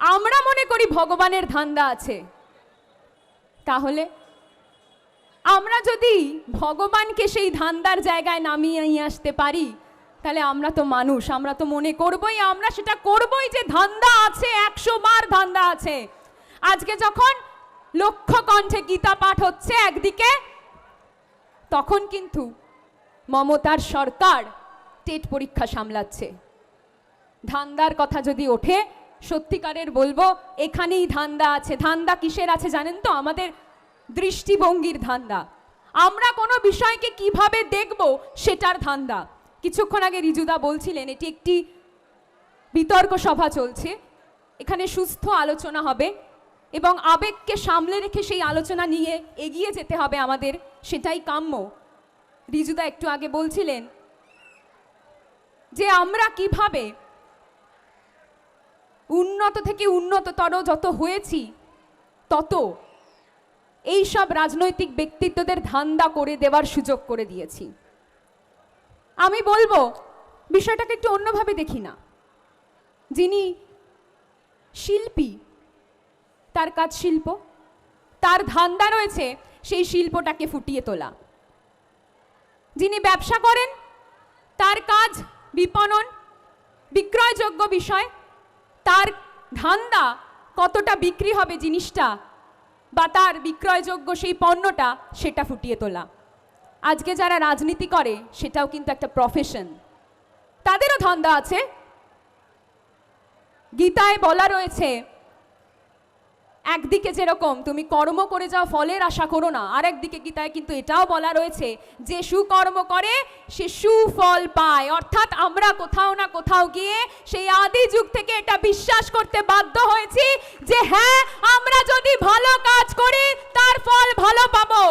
Speaker 4: আমরা মনে করি ভগবানের ধান্দা আছে। তাহলে আমরা যদি ভগবানকে সেই ধান্দার জায়গায় নামিয়ে নিয়ে আসতে পারি, তাহলে আমরা তো মানুষ, আমরা তো মনে করবই, আমরা সেটা করবই যে ধান্দা আছে, 100 বার ধান্দা আছে। আজকে যখন লক্ষ কণ্ঠে গীতা পাঠ হচ্ছে একদিকে, তখন কিন্তু মমতার সরকার টেট পরীক্ষা সামলাচ্ছে। ধান্দার কথা যদি ওঠে, সত্যিকারের বলবো এখানেই ধান্দা আছে। ধান্দা কিসের আছে জানেন তো? আমাদের দৃষ্টিভঙ্গির ধান্দা। আমরা কোনো বিষয়কে কিভাবে দেখব সেটার ধান্দা। কিছুক্ষণ আগে রিজুদা বলছিলেন এটি একটি বিতর্ক সভা চলছে, এখানে সুস্থ আলোচনা হবে এবং আবেগকে সামলে রেখে সেই আলোচনা নিয়ে এগিয়ে যেতে হবে আমাদের, সেটাই কাম্য। রিজুদা একটু আগে বলছিলেন যে আমরা কিভাবে উন্নত থেকে উন্নততর যত হয়েছি, তত এই সব রাজনৈতিক ব্যক্তিত্বদের ধান্দা করে দেওয়ার সুযোগ করে দিয়েছি। আমি বলবো বিষয়টাকে একটু অন্যভাবে দেখি না। যিনি শিল্পী, তার কাজ শিল্প, তার ধান্দা রয়েছে সেই শিল্পটাকে ফুটিয়ে তোলা। যিনি ব্যবসা করেন, তার কাজ বিপণন, বিক্রয়যোগ্য বিষয়, তার ধান্দা কতটা বিক্রি হবে জিনিসটা বা তার বিক্রয়যোগ্য সেই পণ্যটা, সেটা ফুটিয়ে তোলা। আজকে যারা রাজনীতি করে সেটাও কিন্তু একটা প্রফেশন, তাদেরও ধান্দা আছে। গীতায় বলা রয়েছে একদিকে যেরকম তুমি কর্ম করে যাও, ফলের আশা করো না, আর একদিকে গীতায় কিন্তু এটাও বলা রয়েছে যে সুকর্ম করে সে সুফল পায়। অর্থাৎ আমরা কোথাও না কোথাও গিয়ে সেই আদি যুগ থেকে এটা বিশ্বাস করতে বাধ্য হয়েছি যে হ্যাঁ, আমরা যদি ভালো কাজ করি তার ফল ভালো পাবো।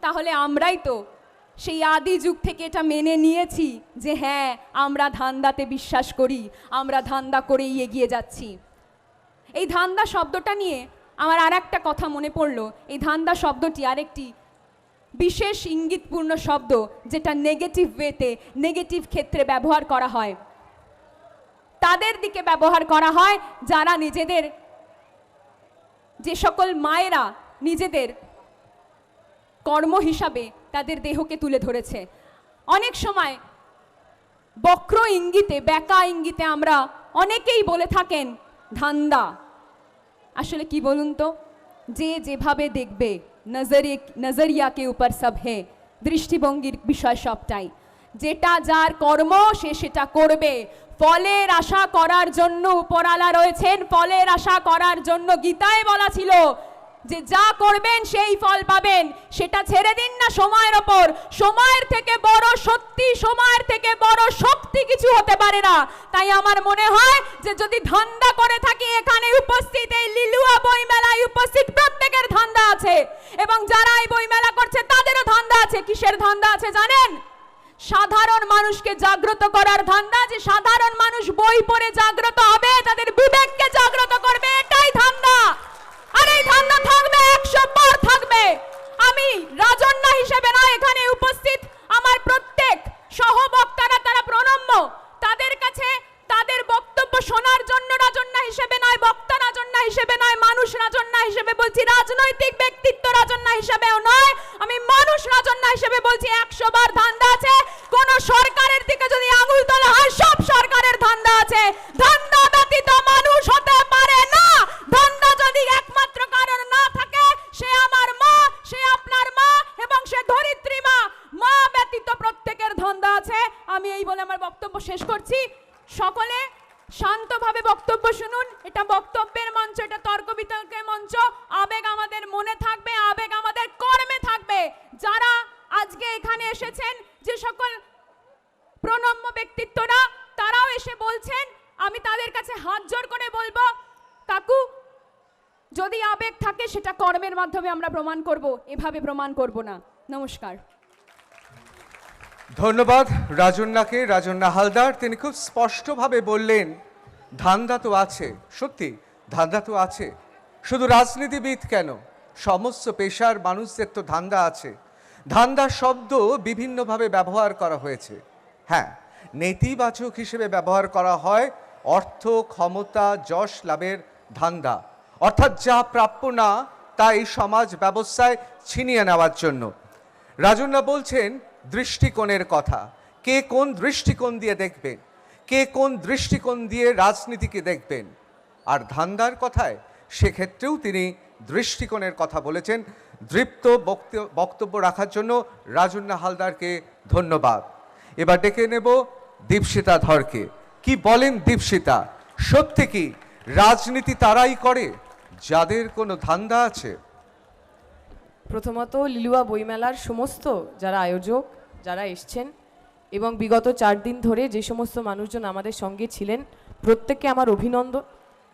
Speaker 4: তাহলে আমরাই তো সেই আদি যুগ থেকে এটা মেনে নিয়েছি যে হ্যাঁ, আমরা ধান্দাতে বিশ্বাস করি, আমরা ধান্দা করেই এগিয়ে যাচ্ছি। এই ধান্দা শব্দটা নিয়ে আমার আর একটা কথা মনে পড়লো। এই ধান্দা শব্দটি আরেকটি বিশেষ ইঙ্গিতপূর্ণ শব্দ, যেটা নেগেটিভ ওয়েতে, নেগেটিভ ক্ষেত্রে ব্যবহার করা হয়। তাদের দিকে ব্যবহার করা হয় যারা নিজেদের, যে সকল মায়েরা নিজেদের কর্ম হিসাবে তাদের দেহকে তুলে ধরেছে। অনেক সময় বক্র ইঙ্গিতে, বেকা ইঙ্গিতে আমরা অনেকেই বলে থাকেন ধান্দা। আসলে কি বলুন তো, যে যেভাবে দেখবে, নজরিয়া কে উপর সব হে, দৃষ্টিভঙ্গির বিষয় সবটাই। যেটা যার কর্ম সে সেটা করবে। ফলের আশা করার জন্য উপরালা রয়েছেন, ফলের আশা করার জন্য গীতায় বলা ছিল যে যা করবেন সেই ফল পাবেন। সেটা ছেড়ে দিন না সময়ের ওপর। সময়ের থেকে বড় সত্যি, সময়ের থেকে বড় শক্তি কিছু হতে পারে না। তাই আমার মনে হয় যে যদি ধান্দা করে থাকি, এখানে উপস্থিত এই লিলুয়া বইমেলায় উপস্থিত প্রত্যেকের ধান্দা আছে, এবং যারা এই বইমেলা করছে তাদেরও ধান্দা আছে। কিসের ধান্দা আছে জানেন? সাধারণ মানুষকে জাগ্রত করার ধান্দা। যে সাধারণ মানুষ বই পড়ে জাগ্রত হবে, তাদের বিবেককে জাগ্রত করবে, এটাই ধান্দা। আর এই ধান্দা থাকবে, 100 বার থাকবে। আমি রাজন্যা হিসেবে নয়, এখানে উপস্থিত আমার প্রত্যেক সহবক্তারা, তারা প্রণম্য। তাদের কাছে তাদের বক্তব্য শোনার জন্য রাজন্যা হিসেবে নয়, বক্তা রাজন্যা হিসেবে নয়, মানুষ রাজন্যা হিসেবে বলছি, রাজনৈতিক ব্যক্তিত্ব রাজন্যা হিসেবেও নয়, আমি মানুষ রাজন্যা হিসেবে বলছি। 100 বার ধান্দা আছে। কোন সরকারের দিকে যদি আঙুল তোলা হয়, সব সরকারের ধান্দা আছে। ধান্দা ব্যতীত বক্তব্য শুনুন। এটা বক্তব্যের মঞ্চ, এটা তর্ক বিতর্কের মঞ্চ। আবেগ আমাদের মনে থাকবে, আবেগ আমাদের কর্মে থাকবে। যারা আজকে এখানে এসেছেন, যে সকল প্রণম্য ব্যক্তিত্বরা, তারাও এসে বলছেন, আমি তাদের কাছে হাত জোড় করে বলবো, কাকু যদি আবেগ থাকে সেটা কর্মের মাধ্যমে আমরা প্রমাণ করব, এভাবে প্রমাণ করব না। নমস্কার।
Speaker 1: ধন্যবাদ রাজন্যাকে, রাজন্যা হালদার। তিনি খুব স্পষ্টভাবে বললেন ধান্দা তো আছে, সত্যি ধান্দা তো আছে। শুধু রাজনীতিবিদ কেন, সমস্ত পেশার মানুষদের তো ধান্দা আছে। ধান্দা শব্দ বিভিন্নভাবে ব্যবহার করা হয়েছে। হ্যাঁ, নেতিবাচক হিসেবে ব্যবহার করা হয় অর্থ, ক্ষমতা, যশ লাভের ধান্দা, অর্থাৎ যা প্রাপ্য না তা এই সমাজ ব্যবস্থায় ছিনিয়ে নেওয়ার জন্য। রাজন্যা বলছেন দৃষ্টিকোণের কথা, কে কোন দৃষ্টিকোণ দিয়ে দেখবেন, কে কোন দৃষ্টিকোণ দিয়ে রাজনীতিকে দেখবেন। আর ধান্দার কথায় সেক্ষেত্রেও তিনি দৃষ্টিকোণের কথা বলেছেন। দৃপ্ত বক্তব্য রাখার জন্য রাজন্যা হালদারকে ধন্যবাদ। এবার ডেকে নেব দীপশিতা ধরকে। কি বলেন দীপশিতা, সত্যি কি রাজনীতি তারাই করে যাদের কোনো ধান্দা আছে?
Speaker 5: প্রথমত লিলুয়া বইমেলার সমস্ত যারা আয়োজক, যারা এসছেন এবং বিগত 4 দিন ধরে যে সমস্ত মানুষজন আমাদের সঙ্গে ছিলেন, প্রত্যেককে আমার অভিনন্দন।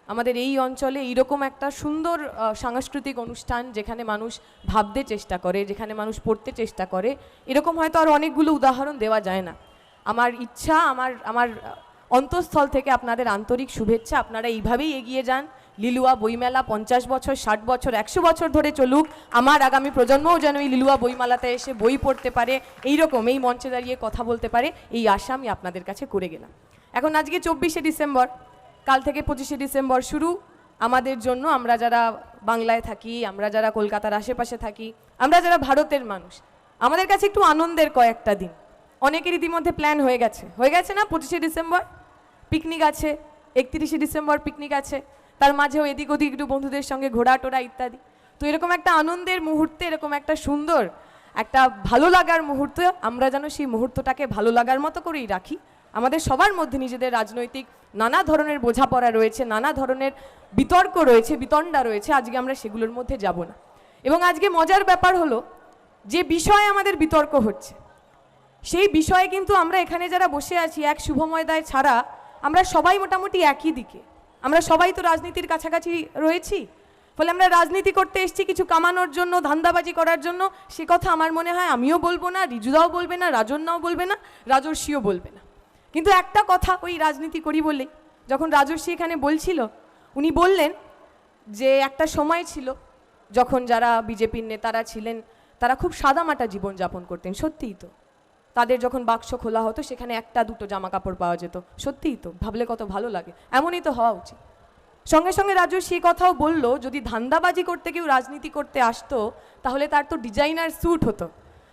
Speaker 5: আমাদের এই অঞ্চলে এইরকম একটা সুন্দর সাংস্কৃতিক অনুষ্ঠান, যেখানে মানুষ ভাবতে চেষ্টা করে, যেখানে মানুষ পড়তে চেষ্টা করে, এরকম হয়তো আর অনেকগুলো উদাহরণ দেওয়া যায় না। আমার ইচ্ছা, আমার অন্তঃস্থল থেকে আপনাদের আন্তরিক শুভেচ্ছা, আপনারা এইভাবেই এগিয়ে যান। লিলুয়া বইমেলা 50 বছর, 60 বছর, 100 বছর ধরে চলুক। আমার আগামী প্রজন্মও যেন এই লিলুয়া বইমেলাতে এসে বই পড়তে পারে, এইরকম এই মঞ্চে দাঁড়িয়ে কথা বলতে পারে, এই আশা আমি আপনাদের কাছে করে গেলাম। এখন আজকে 24শে ডিসেম্বর, কাল থেকে 25শে ডিসেম্বর শুরু আমাদের জন্য। আমরা যারা বাংলায় থাকি, আমরা যারা কলকাতার আশেপাশে থাকি, আমরা যারা ভারতের মানুষ, আমাদের কাছে একটু আনন্দের কয়েকটা দিন। অনেকের ইতিমধ্যে প্ল্যান হয়ে গেছে না? 25শে ডিসেম্বর পিকনিক আছে, 31শে ডিসেম্বর পিকনিক আছে, তার মাঝেও এদিক ওদিক একটু বন্ধুদের সঙ্গে ঘোরা টোরা ইত্যাদি। তো এরকম একটা আনন্দের মুহূর্তে, এরকম একটা সুন্দর একটা ভালো লাগার মুহূর্তে, আমরা যেন সেই মুহূর্তটাকে ভালো লাগার মতো করেই রাখি। আমাদের সবার মধ্যে নিজেদের রাজনৈতিক নানা ধরনের বোঝাপড়া রয়েছে, নানা ধরনের বিতর্ক রয়েছে, বিতণ্ডা রয়েছে, আজকে আমরা সেগুলোর মধ্যে যাব না। এবং আজকে মজার ব্যাপার হলো, যে বিষয়ে আমাদের বিতর্ক হচ্ছে সেই বিষয়ে কিন্তু আমরা এখানে যারা বসে আছি, এক শুভময়দায় ছাড়া আমরা সবাই মোটামুটি একই দিকে। আমরা সবাই তো রাজনীতির কাছাকাছি রয়েছি। ফলে আমরা রাজনীতি করতে এসেছি কিছু কামানোর জন্য, ধান্দাবাজি করার জন্য। সে কথা আমার মনে হয় আমিও বলবো না, রিজুদাও বলবে না, রাজন্যাও বলবে না, রাজর্ষিও বলবে না। কিন্তু একটা কথা, ওই রাজনীতি করি বলেই যখন রাজর্ষি এখানে বলছিল, উনি বললেন যে একটা সময় ছিল যখন যারা বিজেপির নেতারা ছিলেন তারা খুব সাদামাটা জীবনযাপন করতেন। সত্যিই তো, তাদের যখন বাক্স খোলা হতো সেখানে 1-2 জামা কাপড় পাওয়া যেত। সত্যিই তো, ভাবলে কত ভালো লাগে। এমনই তো হওয়া উচিত। সঙ্গে সঙ্গে রাজু সেই কথাও বলল, যদি ধান্দাবাজি করতে কেউ রাজনীতি করতে আসতো তাহলে তার তো ডিজাইনার স্যুট হতো।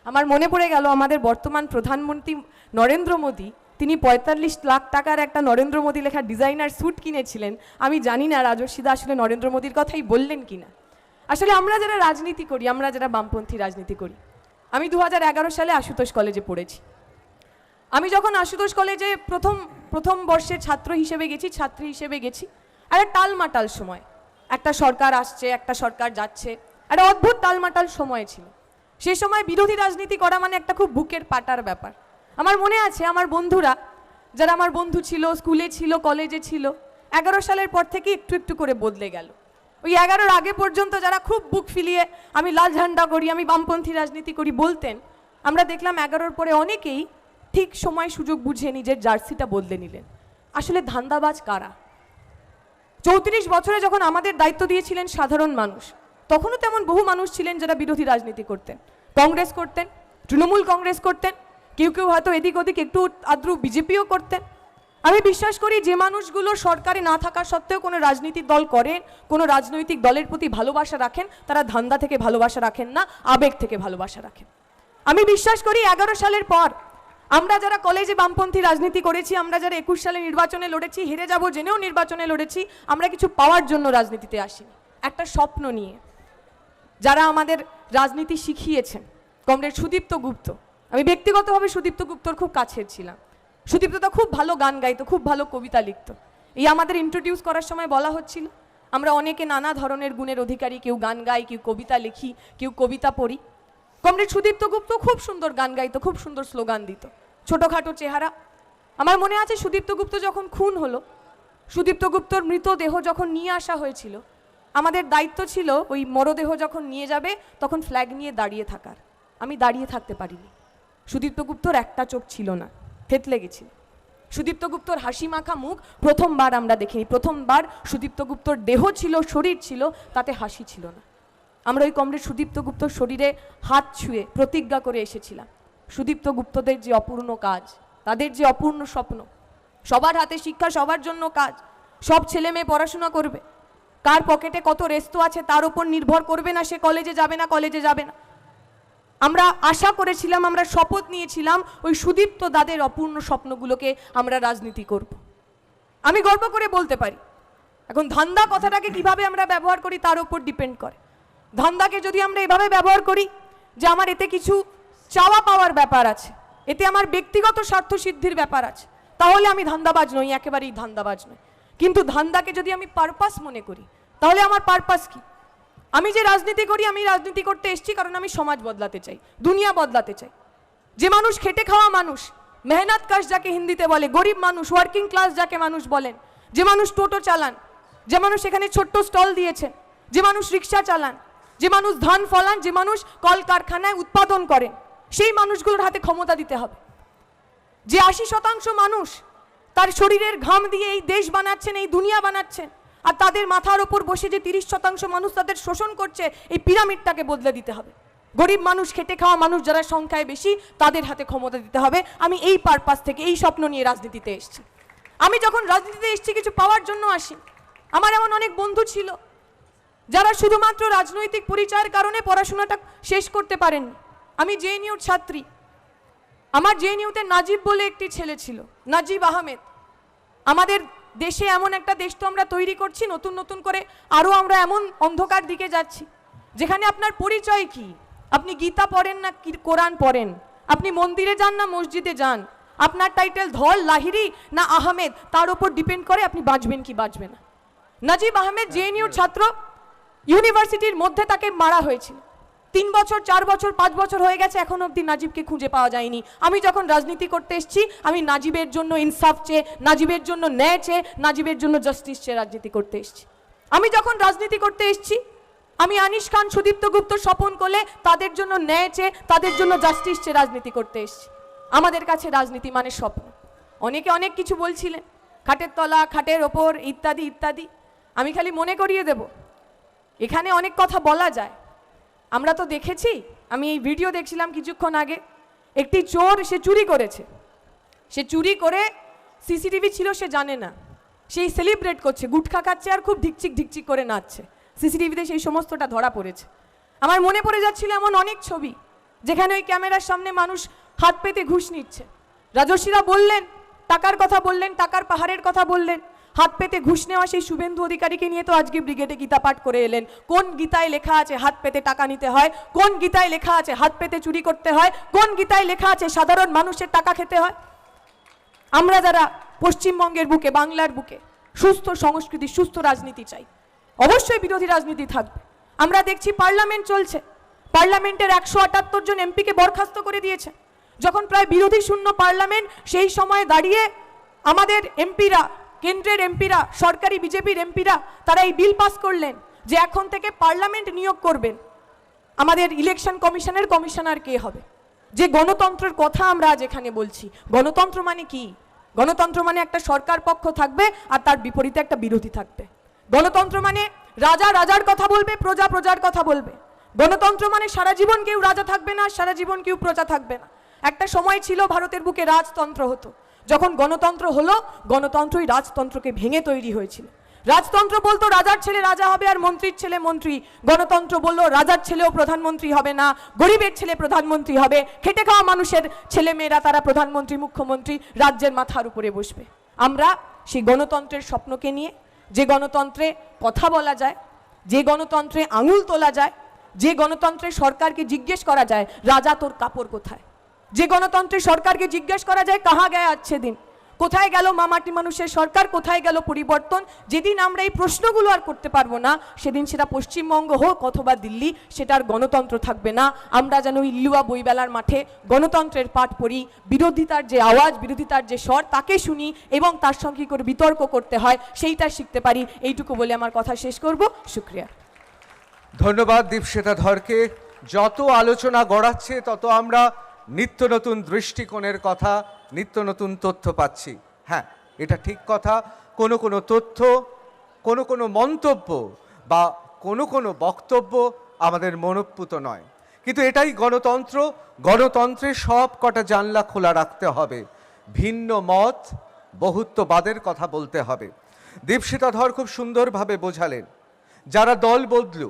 Speaker 5: আমার মনে পড়ে গেল, আমাদের বর্তমান প্রধানমন্ত্রী নরেন্দ্র মোদী, তিনি 45 লাখ টাকার একটা নরেন্দ্র মোদী লেখা ডিজাইনার স্যুট কিনেছিলেন। আমি জানি না রাজস্বীদা আসলে নরেন্দ্র মোদীর কথাই বললেন কিনা। আসলে আমরা যারা রাজনীতি করি, আমরা যারা বামপন্থী রাজনীতি করি, আমি 2011 সালে আশুতোষ কলেজে পড়েছি। আমি যখন আশুতোষ কলেজে প্রথম বর্ষের ছাত্রী হিসেবে গেছি, একটা টালমাটাল সময়, একটা সরকার আসছে, একটা সরকার যাচ্ছে, একটা অদ্ভুত টালমাটাল সময় ছিল। সেই সময় বিরোধী রাজনীতি করা মানে একটা খুব বুকের পাটার ব্যাপার। আমার মনে আছে, আমার বন্ধুরা যারা আমার বন্ধু ছিল, স্কুলে ছিল, কলেজে ছিল, 11 সালের পর থেকে একটু একটু করে বদলে গেল। ওই 11-র আগে পর্যন্ত যারা খুব বুক ফিলিয়ে আমি লাল ঝান্ডা করি, আমি বামপন্থী রাজনীতি করি বলতেন, আমরা দেখলাম 11-র পরে অনেকেই ঠিক সময় সুযোগ বুঝে নিজের জার্সিটা বদলে নিলেন। আসলে ধান্দাবাজ কারা? 34 বছরে যখন আমাদের দায়িত্ব দিয়েছিলেন সাধারণ মানুষ, তখনও তেমন বহু মানুষ ছিলেন যারা বিরোধী রাজনীতি করতেন, কংগ্রেস করতেন, তৃণমূল কংগ্রেস করতেন, কেউ কেউ হয়তো এদিক ওদিক একটু আদ্রু বিজেপিও করতেন। আমি বিশ্বাস করি যে মানুষগুলো সরকারে না থাকা সত্ত্বেও কোনো রাজনৈতিক দল করেন, কোনো রাজনৈতিক দলের প্রতি ভালোবাসা রাখেন, তারা ধান্দা থেকে ভালোবাসা রাখেন না, আবেগ থেকে ভালোবাসা রাখেন। আমি বিশ্বাস করি 11 সালের পর আমরা যারা কলেজে বামপন্থী রাজনীতি করেছি, আমরা যারা 21 সালে নির্বাচনে লড়েছি, হেরে যাব জেনেও নির্বাচনে লড়েছি, আমরা কিছু পাওয়ার জন্য রাজনীতিতে আসিনি, একটা স্বপ্ন নিয়ে। যারা আমাদের রাজনীতি শিখিয়েছেন, কমরেড সুদীপ্ত গুপ্ত, আমি ব্যক্তিগতভাবে সুদীপ্ত গুপ্তর খুব কাছের ছিলাম। সুদীপ্তদা খুব ভালো গান গাইতো, খুব ভালো কবিতা লিখত, এই আমাদের ইন্ট্রোডিউস করার সময় বলা হচ্ছিল আমরা অনেকে নানা ধরনের গুণের অধিকারী, কেউ গান গাই, কেউ কবিতা লিখি, কেউ কবিতা পড়ি। কমরেড সুদীপ্ত গুপ্ত খুব সুন্দর গান গাইতো, খুব সুন্দর স্লোগান দিত, ছোটোখাটো চেহারা। আমার মনে আছে সুদীপ্ত গুপ্ত যখন খুন হলো, সুদীপ্ত গুপ্তর মৃতদেহ যখন নিয়ে আসা হয়েছিল, আমাদের দায়িত্ব ছিল ওই মরদেহ যখন নিয়ে যাবে তখন ফ্ল্যাগ নিয়ে দাঁড়িয়ে থাকার। আমি দাঁড়িয়ে থাকতে পারিনি। সুদীপ্ত গুপ্তর একটা চোখ ছিল না, থেতলে গেছিল। সুদীপ্ত গুপ্তর হাসি মাখা মুখ প্রথমবার আমরা দেখিনি। প্রথমবার সুদীপ্ত গুপ্তর দেহ ছিল, শরীর ছিল, তাতে হাসি ছিল না। আমরা ওই কমরেড সুদীপ্ত গুপ্তর শরীরে হাত ছুঁয়ে প্রতিজ্ঞা করে এসেছিলাম সুদীপ্ত গুপ্তদের যে অপূর্ণ কাজ, তাদের যে অপূর্ণ স্বপ্ন, সবার হাতে শিক্ষা, সবার জন্য কাজ, সব ছেলে মেয়ে পড়াশোনা করবে, কার পকেটে কত রেস্তো আছে তার উপর নির্ভর করবে না সে কলেজে যাবে না কলেজে যাবে না। আমরা আশা করেছিলাম, আমরা শপথ নিয়েছিলাম ওই সুদীপ্ত দাদের অপূর্ণ স্বপ্নগুলোকে আমরা রাজনীতি করব। আমি গর্ব করে বলতে পারি। এখন ধান্দা কথাটাকে কিভাবে আমরা ব্যবহার করি তার উপর ডিপেন্ড করে। ধান্দাকে যদি আমরা এভাবে ব্যবহার করি যে আমার এতে কিছু চাওয়া পাওয়ার ব্যাপার আছে, এতে আমার ব্যক্তিগত স্বার্থ সিদ্ধির ব্যাপার আছে, তাহলে আমি ধান্দাবাজ নই, একেবারেই ধান্দাবাজ নই। কিন্তু ধান্দাকে যদি আমি পারপাস মনে করি, তাহলে আমার পারপাস কি? আমি যে রাজনীতি করি, আমি রাজনীতি করতে এসেছি কারণ আমি সমাজ বদলাতে চাই, দুনিয়া বদলাতে চাই। যে মানুষ খেটে খাওয়া মানুষ, মেহনত কাশ যাকে হিন্দিতে বলে, গরিব মানুষ, ওয়ার্কিং ক্লাস যাকে মানুষ বলেন, যে মানুষ টোটো চালান, যে মানুষ এখানে ছোট্ট স্টল দিয়েছেন, যে মানুষ রিক্সা চালান, যে মানুষ ধান ফলান, যে মানুষ কলকারখানায় উৎপাদন করেন, সেই মানুষগুলোর হাতে ক্ষমতা দিতে হবে। যে 80% মানুষ তার শরীরের ঘাম দিয়ে এই দেশ বানাচ্ছেন, এই দুনিয়া বানাচ্ছেন, আর তাদের মাথার ওপর বসে যে 30% মানুষ তাদের শোষণ করছে, এই পিরামিডটাকে বদলে দিতে হবে। গরিব মানুষ, খেটে খাওয়া মানুষ যারা সংখ্যায় বেশি, তাদের হাতে ক্ষমতা দিতে হবে। আমি এই পারপাস থেকে, এই স্বপ্ন নিয়ে রাজনীতিতে এসেছি। আমি যখন রাজনীতিতে এসেছি কিছু পাওয়ার জন্য আসি। আমার এমন অনেক বন্ধু ছিল যারা শুধুমাত্র রাজনৈতিক পরিচয়ের কারণে পড়াশোনাটা শেষ করতে পারেননি। আমি জেএনইউর ছাত্রী। আমার জেএনইউতে নাজিব বলে একটি ছেলে ছিল, নাজিব আহমেদ। আমাদের দেশে এমন একটা দেশ তো আমরা তৈরি করছি, নতুন নতুন করে আরও আমরা এমন অন্ধকার দিকে যাচ্ছি যেখানে আপনার পরিচয় কি, আপনি গীতা পড়েন না কোরআন পড়েন, আপনি মন্দিরে যান না মসজিদে যান, আপনার টাইটেল ধল, লাহিরি না আহমেদ, তার উপর ডিপেন্ড করে আপনি বাঁচবেন কি বাঁচবেন না। নাজিব আহমেদ জেএনইউর ছাত্র, ইউনিভার্সিটির মধ্যে তাকে মারা হয়েছিল। 3 বছর, 4 বছর, 5 বছর হয়ে গেছে, এখন অবধি নাজিবকে খুঁজে পাওয়া যায়নি। আমি যখন রাজনীতি করতে এসেছি, আমি নাজিবের জন্য ইনসাফ চেয়ে, নাজিবের জন্য ন্যায় চেয়ে, নাজিবের জন্য জাস্টিস চেয়ে রাজনীতি করতে এসেছি। আমি যখন রাজনীতি করতে এসেছি, আমি আনিস খান, সুদীপ্ত গুপ্ত, স্বপন কোলে, তাদের জন্য ন্যায় চেয়ে, তাদের জন্য জাস্টিস চেয়ে রাজনীতি করতে এসেছি। আমাদের কাছে রাজনীতি মানে স্বপ্ন। অনেকে অনেক কিছু বলছিলেন, খাটের তলা, খাটের ওপর, ইত্যাদি ইত্যাদি। আমি খালি মনে করিয়ে দেব, এখানে অনেক কথা বলা যায়। আমরা তো দেখেছি, আমি এই ভিডিও দেখছিলাম কিছুক্ষণ আগে, একটি চোর, সে চুরি করেছে, সে চুরি করে সিসিটিভি ছিল সে জানে না, সেই সেলিব্রেট করছে, গুটখা খাচ্ছে আর খুব ঢিকচিক ঢিকচিক করে নাচছে। সিসিটিভিতে সেই সমস্তটা ধরা পড়েছে। আমার মনে পড়ে যাচ্ছিল এমন অনেক ছবি যেখানে ওই ক্যামেরার সামনে মানুষ হাত পেতে ঘুষ নিচ্ছে। রাজস্বীরা বললেন, টাকার কথা বললেন, টাকার পাহাড়ের কথা বললেন, হাত পেতে ঘুষ নেওয়া সেই শুভেন্দু অধিকারীকে নিয়ে তো আজকে ব্রিগেডে গীতা পাঠ করে এলেন। কোন গীতায় লেখা আছে হাত পেতে টাকা নিতে হয়? কোন গীতায় লেখা আছে হাত পেতে চুরি করতে হয়? কোন গীতায় লেখা আছে সাধারণ মানুষের টাকা খেতে হয়? আমরা যারা পশ্চিমবঙ্গের বুকে, বাংলার বুকে সুস্থ সংস্কৃতি, সুস্থ রাজনীতি চাই, অবশ্যই বিরোধী রাজনীতি থাকবে। আমরা দেখছি পার্লামেন্ট চলছে, পার্লামেন্টের 178 জন এমপিকে বরখাস্ত করে দিয়েছে। যখন প্রায় বিরোধী শূন্য পার্লামেন্ট, সেই সময় দাঁড়িয়ে আমাদের এমপিরা, কেন্দ্রের এমপিরা, সরকারি বিজেপির এমপিরা, তারা এই বিল পাস করলেন যে এখন থেকে পার্লামেন্ট নিয়োগ করবেন আমাদের ইলেকশন কমিশনের কমিশনার কে হবে। যে গণতন্ত্রের কথা আমরা আজ এখানে বলছি, গণতন্ত্র মানে কি? গণতন্ত্র মানে একটা সরকার পক্ষ থাকবে আর তার বিপরীতে একটা বিরোধী থাকবে। গণতন্ত্র মানে রাজা রাজার কথা বলবে, প্রজা প্রজার কথা বলবে। গণতন্ত্র মানে সারা জীবন কেউ রাজা থাকবে না, সারা জীবন কেউ প্রজা থাকবে না। একটা সময় ছিল ভারতের বুকে রাজতন্ত্র হতো। যখন গণতন্ত্র হলো, গণতন্ত্রই রাজতন্ত্রকে ভেঙে তৈরি হয়েছিল। রাজতন্ত্র বলতো রাজার ছেলে রাজা হবে আর মন্ত্রীর ছেলে মন্ত্রী। গণতন্ত্র বললো রাজার ছেলেও প্রধানমন্ত্রী হবে না, গরিবের ছেলে প্রধানমন্ত্রী হবে, খেটে খাওয়া মানুষের ছেলে মেয়েরা তারা প্রধানমন্ত্রী, মুখ্যমন্ত্রী, রাজ্যের মাথার উপরে বসবে। আমরা সেই গণতন্ত্রের স্বপ্নকে নিয়ে, যে গণতন্ত্রে কথা বলা যায়, যে গণতন্ত্রে আঙুল তোলা যায়, যে গণতন্ত্রে সরকারকে জিজ্ঞেস করা যায় রাজা তোর কাপড় কোথায়, যে গণতন্ত্রে সরকারকে জিজ্ঞেস করা যায় কাহা গায়ে আচ্ছে দিন, কোথায় গেল মামাটি মানুষের সরকার, কোথায় গেল পরিবর্তন? যেদিন আমরা এই প্রশ্নগুলো আর করতে পারবো না, সেদিন সেটা পশ্চিমবঙ্গ হোক অথবা দিল্লি, সেটার গণতন্ত্র থাকবে না। আমরা যেন ওই লিলুয়া বইমেলার মাঠে গণতন্ত্রের পাঠ পড়ি, বিরোধিতার যে আওয়াজ, বিরোধিতার যে স্বর, তাকে শুনি এবং তার সঙ্গে কি করে বিতর্ক করতে হয় সেইটা শিখতে পারি। এইটুকু বলে আমার কথা শেষ করব। শুক্রিয়া।
Speaker 1: ধন্যবাদ দীপশিতা ধরকে। যত আলোচনা গড়াচ্ছে তত আমরা নিত্য নতুন দৃষ্টিকোণের কথা, নিত্য নতুন তথ্য পাচ্ছি। হ্যাঁ, এটা ঠিক কথা, কোনো কোনো তথ্য, কোনো কোনো মন্তব্য বা কোনো কোনো বক্তব্য আমাদের মনোপুত নয়, কিন্তু এটাই গণতন্ত্র। গণতন্ত্রে সব কটা জানলা খোলা রাখতে হবে, ভিন্ন মত বহুত্ববাদের কথা বলতে হবে। দীপশিতা ধর খুব সুন্দরভাবে বোঝালেন, যারা দল বদলু,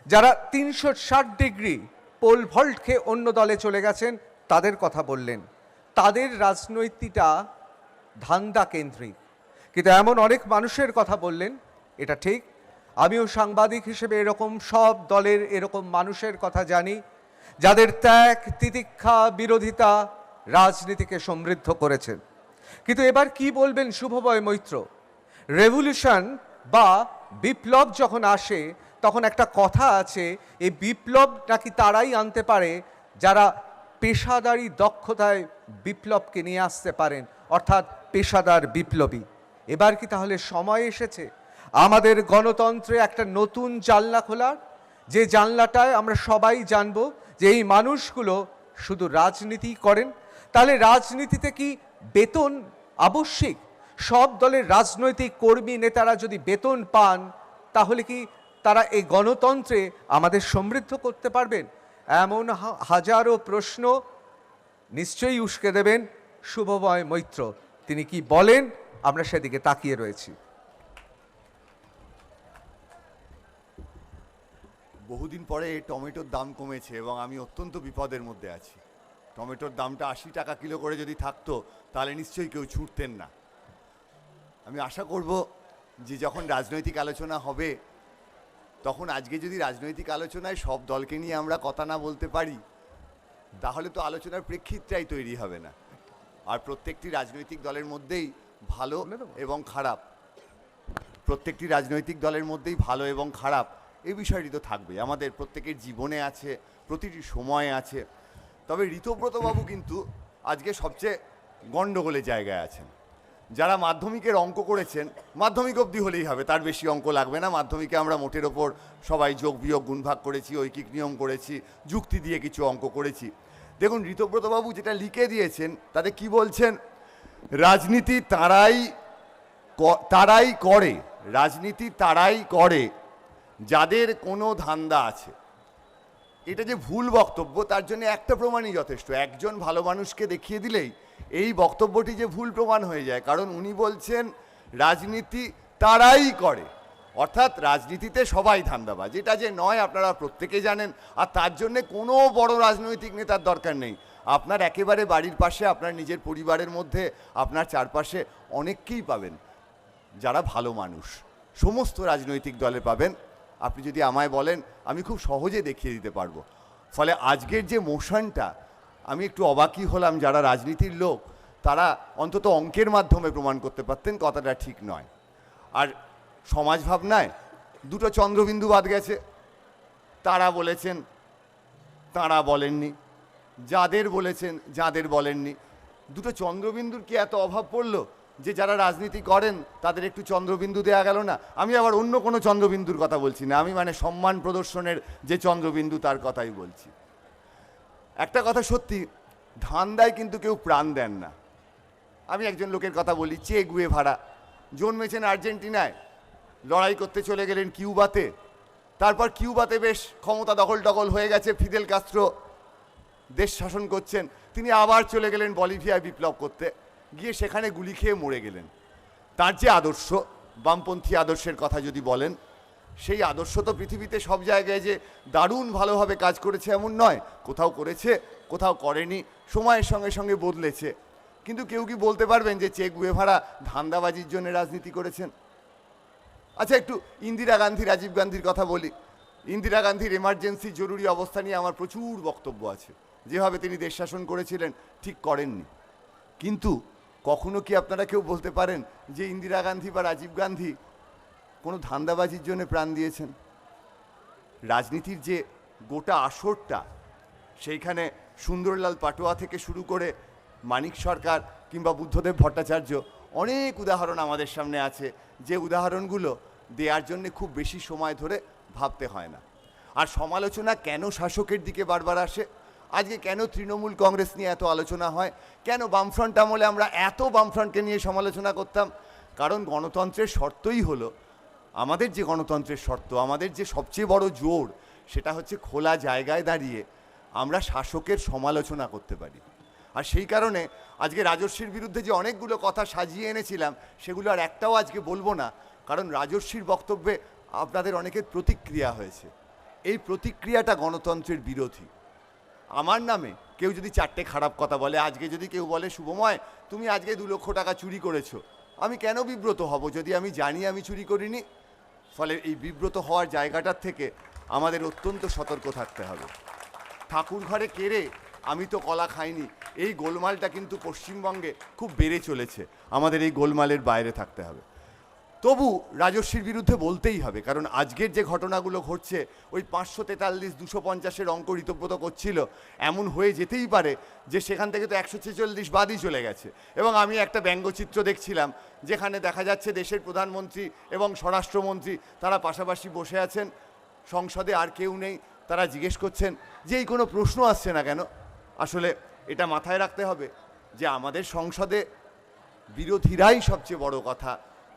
Speaker 1: যারা 360 ডিগ্রি পোল ভল্ট খেয়ে অন্য দলে চলে গেছেন, তাদের কথা বললেন। তাদের রাজনৈতিকটা ধান্দা কেন্দ্রিক, কিন্তু এমন অনেক মানুষের কথা বললেন, এটা ঠিক। আমিও সাংবাদিক হিসেবে এরকম সব দলের এরকম মানুষের কথা জানি, যাদের ত্যাগ, তিতিক্ষা, বিরোধিতা রাজনীতিকে সমৃদ্ধ করেছেন। কিন্তু এবার কি বলবেন শুভময় মৈত্র? রেভলিউশন বা বিপ্লব যখন আসে, তখন একটা কথা আছে, এই বিপ্লব নাকি তারাই আনতে পারে যারা পেশাদারি দক্ষতায় বিপ্লবকে নিয়ে আসতে পারেন, অর্থাৎ পেশাদার বিপ্লবী। এবার কি তাহলে সময় এসেছে আমাদের গণতন্ত্রে একটা নতুন জানলা খোলার, যে জানলাটায় আমরা সবাই জানবো যে এই মানুষগুলো শুধু রাজনীতি করেন? তাহলে রাজনীতিতে কি বেতন আবশ্যিক? সব দলের রাজনৈতিক কর্মী নেতারা যদি বেতন পান, তাহলে কি তারা এই গণতন্ত্রে আমাদের সমৃদ্ধ করতে পারবেন? এমন হাজারো প্রশ্ন নিশ্চয়ই উস্কে দেবেন শুভময় মৈত্র। তিনি কি বলেন, আমরা সেদিকে তাকিয়ে রয়েছি।
Speaker 6: বহুদিন পরে টমেটোর দাম কমেছে এবং আমি অত্যন্ত বিপদের মধ্যে আছি। টমেটোর দামটা 80 টাকা কিলো করে যদি থাকতো, তাহলে নিশ্চয়ই কেউ ছুটতেন না। আমি আশা করব যে যখন রাজনৈতিক আলোচনা হবে, তখন আজকে যদি রাজনৈতিক আলোচনায় সব দলকে নিয়ে আমরা কথা না বলতে পারি, তাহলে তো আলোচনার প্রেক্ষিতটাই তৈরি হবে না। আর প্রত্যেকটি রাজনৈতিক দলের মধ্যেই ভালো এবং খারাপ, প্রত্যেকটি রাজনৈতিক দলের মধ্যেই ভালো এবং খারাপ এই বিষয়টি তো থাকবে, আমাদের প্রত্যেকের জীবনে আছে, প্রতিটি সময়ে আছে। তবে ঋতব্রতবাবু কিন্তু আজকে সবচেয়ে গণ্ডগোলের জায়গায় আছেন। যারা মাধ্যমিকের অঙ্ক করেছেন, মাধ্যমিক অবধি হলেই হবে, তার বেশি অঙ্ক লাগবে না। মাধ্যমিকে আমরা মোটের ওপর সবাই যোগ বিয়োগ গুণভাগ করেছি, ঐকিক নিয়ম করেছি, যুক্তি দিয়ে কিছু অঙ্ক করেছি। দেখুন ঋতব্রতবাবু যেটা লিখে দিয়েছেন, তাতে কি বলছেন? রাজনীতি তারাই করে, রাজনীতি তারাই করে যাদের কোনো ধান্দা আছে। এটা যে ভুল বক্তব্য, তার জন্য একটা প্রমাণই যথেষ্ট। একজন ভালো মানুষকে দেখিয়ে দিলেই এই বক্তব্যটি যে ভুল প্রমাণ হয়ে যায়, কারণ উনি বলছেন রাজনীতি তারাই করে, অর্থাৎ রাজনীতিতে সবাই ধান্দাবাজ। এটা যে নয় আপনারা প্রত্যেকে জানেন, আর তার জন্যে কোনো বড় রাজনৈতিক নেতার দরকার নেই। আপনার একেবারে বাড়ির পাশে, আপনার নিজের পরিবারের মধ্যে, আপনার চারপাশে অনেককেই পাবেন যারা ভালো মানুষ, সমস্ত রাজনৈতিক দলে পাবেন। আপনি যদি আমায় বলেন, আমি খুব সহজে দেখিয়ে দিতে পারবো। ফলে আজকের যে মোশনটা, আমি একটু অবাকই হলাম, যারা রাজনীতির লোক তারা অন্তত অঙ্কের মাধ্যমে প্রমাণ করতে পারতেন কথাটা ঠিক নয়। আর সমাজ ভাবনায় দুটো চন্দ্রবিন্দু বাদ গেছে, তারা বলেছেন তারা বলেননি, যাদের বলেছেন যাদের বলেননি। দুটো চন্দ্রবিন্দুর কি এত অভাব পড়লো যে যারা রাজনীতি করেন তাদের একটু চন্দ্রবিন্দু দেয়া গেল না? আমি আবার অন্য কোনো চন্দ্রবিন্দুর কথা বলছি না, আমি মানে সম্মান প্রদর্শনের যে চন্দ্রবিন্দু তার কথাই বলছি। একটা কথা সত্যি, ধান্দায় কিন্তু কেউ প্রাণ দেন না। আমি একজন লোকের কথা বলি, চে গুয়েভারা, জন্মেছেন আর্জেন্টিনায়, লড়াই করতে চলে গেলেন কিউবাতে, তারপর কিউবাতে বেশ ক্ষমতা দখল হয়ে গেছে, ফিদেল কাস্ত্রো দেশ শাসন করছেন, তিনি আবার চলে গেলেন বলিভিয়ায় বিপ্লব করতে, গিয়ে সেখানে গুলি খেয়ে মরে গেলেন। তার যে আদর্শ, বামপন্থী আদর্শের কথা যদি বলেন, সেই আদর্শ তো পৃথিবীতে সব জায়গায় যে দারুণ ভালোভাবে কাজ করেছে এমন নয়, কোথাও করেছে কোথাও করেনি, সময়ের সঙ্গে সঙ্গে বদলেছে। কিন্তু কেউ কি বলতে পারবেন যে চে গুয়েভারা ধান্দাবাজির জন্য রাজনীতি করেছেন? আচ্ছা, একটু ইন্দিরা গান্ধী, রাজীব গান্ধীর কথা বলি। ইন্দিরা গান্ধীর এমার্জেন্সি জরুরি অবস্থা নিয়ে আমার প্রচুর বক্তব্য আছে। যেভাবে তিনি দেশ শাসন করেছিলেন ঠিক করেননি, কিন্তু কখনো কি আপনারা কেউ বলতে পারেন যে ইন্দিরা গান্ধী বা রাজীব গান্ধী কোনো ধান্দাবাজির জন্য প্রাণ দিয়েছেন? রাজনীতির যে গোটা আসরটা, সেইখানে সুন্দরলাল পাটোয়া থেকে শুরু করে মানিক সরকার কিংবা বুদ্ধদেব ভট্টাচার্য, অনেক উদাহরণ আমাদের সামনে আছে, যে উদাহরণগুলো দেওয়ার জন্য খুব বেশি সময় ধরে ভাবতে হয় না। আর সমালোচনা কেন শাসকের দিকে বারবার আসে? আজকে কেন তৃণমূল কংগ্রেস নিয়ে এত আলোচনা হয়? কেন বামফ্রন্ট আমলে আমরা এত বামফ্রন্টকে নিয়ে সমালোচনা করতাম? কারণ গণতন্ত্রের শর্তই হলো, আমাদের যে গণতন্ত্রের শর্ত, আমাদের যে সবচেয়ে বড় জোর, সেটা হচ্ছে খোলা জায়গায় দাঁড়িয়ে আমরা শাসকের সমালোচনা করতে পারি। আর সেই কারণে আজকে রাজস্বীর বিরুদ্ধে যে অনেকগুলো কথা সাজিয়ে এনেছিলাম, সেগুলো আর একটাও আজকে বলবো না, কারণ রাজস্বীর বক্তব্যে আপনাদের অনেকের প্রতিক্রিয়া হয়েছে। এই প্রতিক্রিয়াটা গণতন্ত্রের বিরোধী। আমার নামে কেউ যদি 4টে খারাপ কথা বলে, আজকে যদি কেউ বলে শুভময় তুমি আজকে 2 লক্ষ টাকা চুরি করেছো, আমি কেন বিব্রত হব যদি আমি জানি আমি চুরি করিনি? ফলে এই বিব্রত হওয়ার জায়গাটার থেকে আমাদের অত্যন্ত সতর্ক থাকতে হবে। ঠাকুর ঘরে কেড়ে আমি তো কলা খাইনি, এই গোলমালটা কিন্তু পশ্চিমবঙ্গে খুব বেড়ে চলেছে। আমাদের এই গোলমালের বাইরে থাকতে হবে। তবু রাজস্বীর বিরুদ্ধে বলতেই হবে, কারণ আজকের যে ঘটনাগুলো ঘটছে, ওই 543 250-এর অঙ্ক ঋতব্রত করছিল, এমন হয়ে যেতেই পারে যে সেখান থেকে তো 146 বাদই চলে গেছে। এবং আমি একটা ব্যঙ্গচিত্র দেখছিলাম, যেখানে দেখা যাচ্ছে দেশের প্রধানমন্ত্রী এবং স্বরাষ্ট্রমন্ত্রী তারা পাশাপাশি বসে আছেন, সংসদে আর কেউ নেই। তারা জিজ্ঞেস করছেন যে এই কোনো প্রশ্ন আসছে না কেন? আসলে এটা মাথায় রাখতে হবে যে আমাদের সংসদে বিরোধীরাই সবচেয়ে বড় কথা।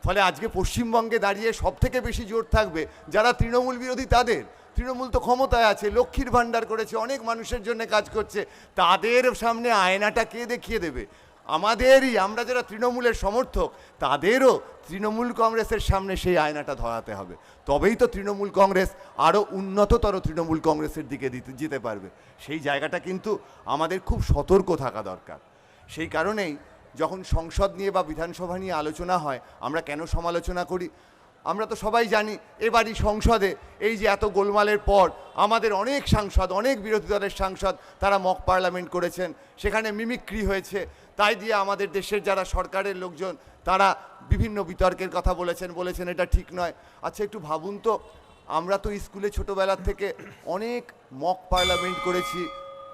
Speaker 6: ফলে আজকে পশ্চিমবঙ্গে দাঁড়িয়ে সব থেকে বেশি জোর থাকবে যারা তৃণমূল বিরোধী তাদের। তৃণমূল তো ক্ষমতায় আছে, লক্ষ্মীর ভাণ্ডার করেছে, অনেক মানুষের জন্য কাজ করছে, তাদের সামনে আয়নাটা কে দেখিয়ে দেবে? আমাদেরই, আমরা যারা তৃণমূলের সমর্থক, তাদেরও তৃণমূল কংগ্রেসের সামনে সেই আয়নাটা ধরাতে হবে। তবেই তো তৃণমূল কংগ্রেস আরও উন্নততর তৃণমূল কংগ্রেসের দিকে যেতে পারবে। সেই জায়গাটা কিন্তু আমাদের খুব সতর্ক থাকা দরকার। সেই কারণেই যখন সংসদ নিয়ে বা বিধানসভা নিয়ে আলোচনা হয়, আমরা কেন সমালোচনা করি? আমরা তো সবাই জানি এবারই সংসদে এই যে এত গোলমালের পর আমাদের অনেক সাংসদ, অনেক বিরোধী দলের সাংসদ, তারা মক পার্লামেন্ট করেছেন, সেখানে মিমিক্রি হয়েছে। তাই দিয়ে আমাদের দেশের যারা সরকারের লোকজন, তারা বিভিন্ন বিতর্কের কথা বলেছেন এটা ঠিক নয়। আচ্ছা একটু ভাবুন তো, আমরা তো স্কুলে ছোটোবেলার থেকে অনেক মক পার্লামেন্ট করেছি,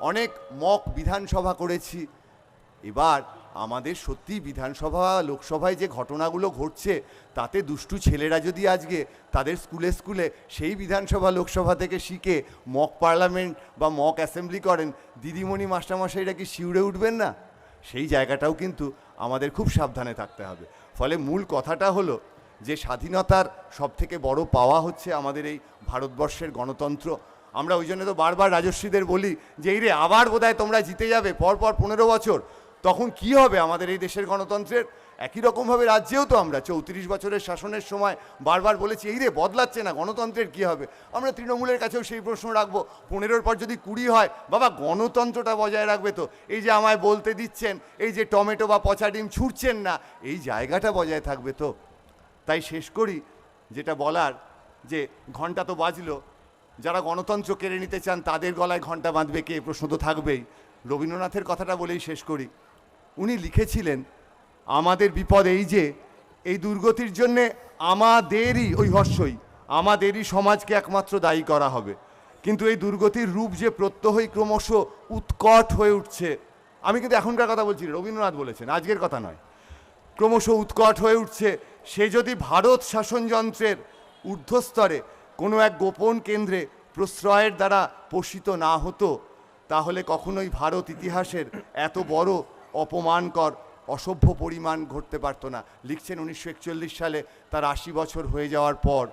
Speaker 6: অনেক মক বিধানসভা করেছি। এবার আমাদের সত্যি বিধানসভা লোকসভায় যে ঘটনাগুলো ঘটছে, তাতে দুষ্টু ছেলেরা যদি আজকে তাদের স্কুলে স্কুলে সেই বিধানসভা লোকসভা থেকে শিখে মক পার্লামেন্ট বা মক অ্যাসেম্বলি করেন, দিদিমণি মাস্টারমশাইরা কি শিউরে উঠবেন না? সেই জায়গাটাও কিন্তু আমাদের খুব সাবধানে থাকতে হবে। ফলে মূল কথাটা হলো যে স্বাধীনতার সবথেকে বড় পাওয়া হচ্ছে আমাদের এই ভারতবর্ষের গণতন্ত্র। আমরা ওই জন্য তো বারবার রাজস্বীদের বলি যে এই রে আবার বোধহয় তোমরা জিতে যাবে পরপর 15 বছর, তখন কি হবে আমাদের এই দেশের গণতন্ত্রের? একই রকমভাবে রাজ্যেও তো আমরা 34 বছরের শাসনের সময় বারবার বলেছি এই রে বদলাচ্ছে না, গণতন্ত্রের কি হবে? আমরা তৃণমূলের কাছেও সেই প্রশ্ন রাখবো, 15-র পর যদি 20 হয়, বাবা গণতন্ত্রটা বজায় রাখবে তো? এই যে আমায় বলতে দিচ্ছেন, এই যে টমেটো বা পচা ডিম ছুটছেন না, এই জায়গাটা বজায় থাকবে তো? তাই শেষ করি যেটা বলার, যে ঘন্টা তো বাজলো, যারা গণতন্ত্র কেড়ে নিতে চান তাদের গলায় ঘন্টা বাঁধবে কে? প্রশ্ন তো থাকবেই। রবীন্দ্রনাথের কথাটা বলেই শেষ করি। উনি লিখেছিলেন, আমাদের বিপদ এই যে এই দুর্গতির জন্যে আমাদেরই, ওই হর্ষই, আমাদেরই সমাজকে একমাত্র দায়ী করা হবে। কিন্তু এই দুর্গতির রূপ যে প্রত্যহই ক্রমশ উৎকট হয়ে উঠছে, আমি কিন্তু এখনকার কথা বলছি, রবীন্দ্রনাথ বলেছেন, আজকের কথা নয়, ক্রমশ উৎকট হয়ে উঠছে, সে যদি ভারত শাসনযন্ত্রের ঊর্ধ্বস্তরে কোনো এক গোপন কেন্দ্রে প্রশ্রয়ের দ্বারা পোষিত না হতো, তাহলে কখনোই ভারত ইতিহাসের এত বড় অপমানকর অসভ্য পরিমাণ ঘটতে পারত না। লিখছেন 1941 সালে, তার 80 বছর হয়ে যাওয়ার পর